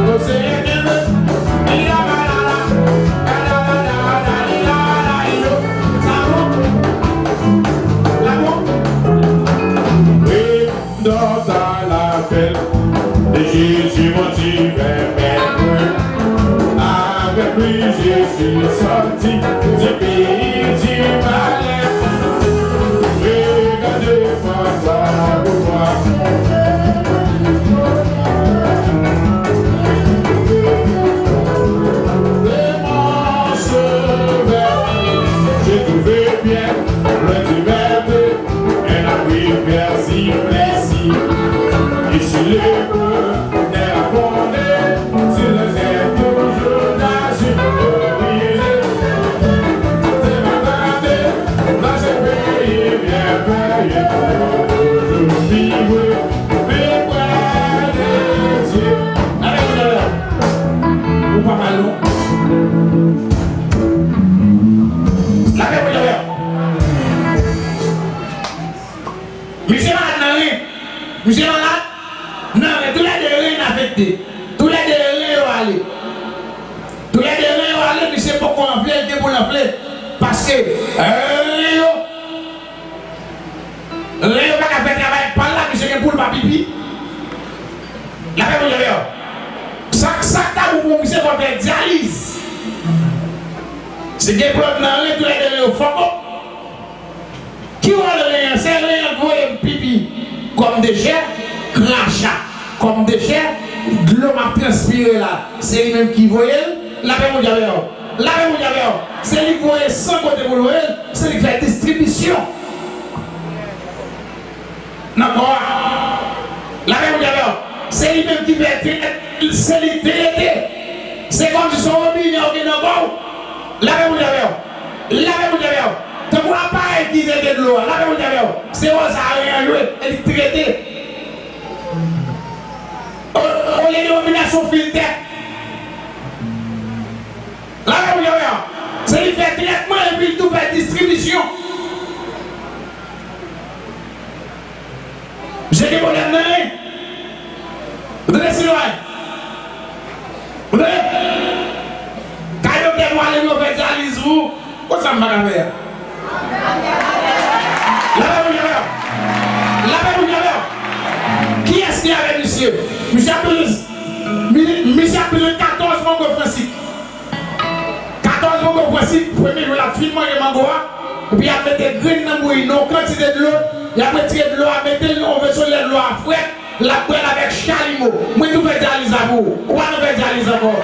S2: Au Seigneur qui veut, il a malala.
S3: Oui, dans l'appel de Jésus, motivé vers avec lui, je suis sorti du pays du malheur. Regardez-moi, voir. C'est mon sauveur. J'ai trouvé bien le liberté. Elle a pris merci, merci. Et si le cœur n'est abondé, si le ciel toujours d'azur.
S2: Monsieur malade, non, mais tous les deux sont affectés. Tous les deux sont allés. Tous les deux sont allés, mais c'est pourquoi on enfler, c'est pour l'enfler. Parce que, Léo n'a pas fait travail par là, mais c'est pour le papipi. La paix, vous avez. Ça, pour monsieur, va faire dialyse. C'est que pour l'enfler, tous les deux sont fort. Qui va le rien, c'est rien pour le pipi. Comme déchet, crachat. Comme déchet, de l'eau m'a transpiré là. C'est lui-même qui voyait. La paix, vous avez. La paix, vous avez. C'est lui qui voyait sans côté pour le c'est lui qui fait distribution. D'accord? La paix, vous avez. C'est lui-même qui fait. C'est lui qui fait. C'est comme si son hobby n'est pas d'accord. La paix, vous avez. La paix, vous avez. C'est pour l'appareil qui est de l'eau. Là, vous avez. C'est où ça a rien joué. Elle est traitée. On est dénomination filtre. Là, vous avez. C'est lui fait traitement et puis tout fait distribution. J'ai des problèmes de rien. Vous devez s'y loin. Vous devez. Quand vous devez aller vous faire dialyse, vous, qu'est-ce que ça m'a faire? Qui est-ce qui avait monsieur? Monsieur a pris 14 mango principe. 14 mango principe, premier jour, la fille mange le mango, et puis il a mis des graines dans le bouillon, non quantité de l'eau, il a retiré de l'eau, il a mis de l'eau à fouet, la boîte avec chalumeau. Moi, tout fait dialyse à vous. Ou pas nous faire dialyse encore?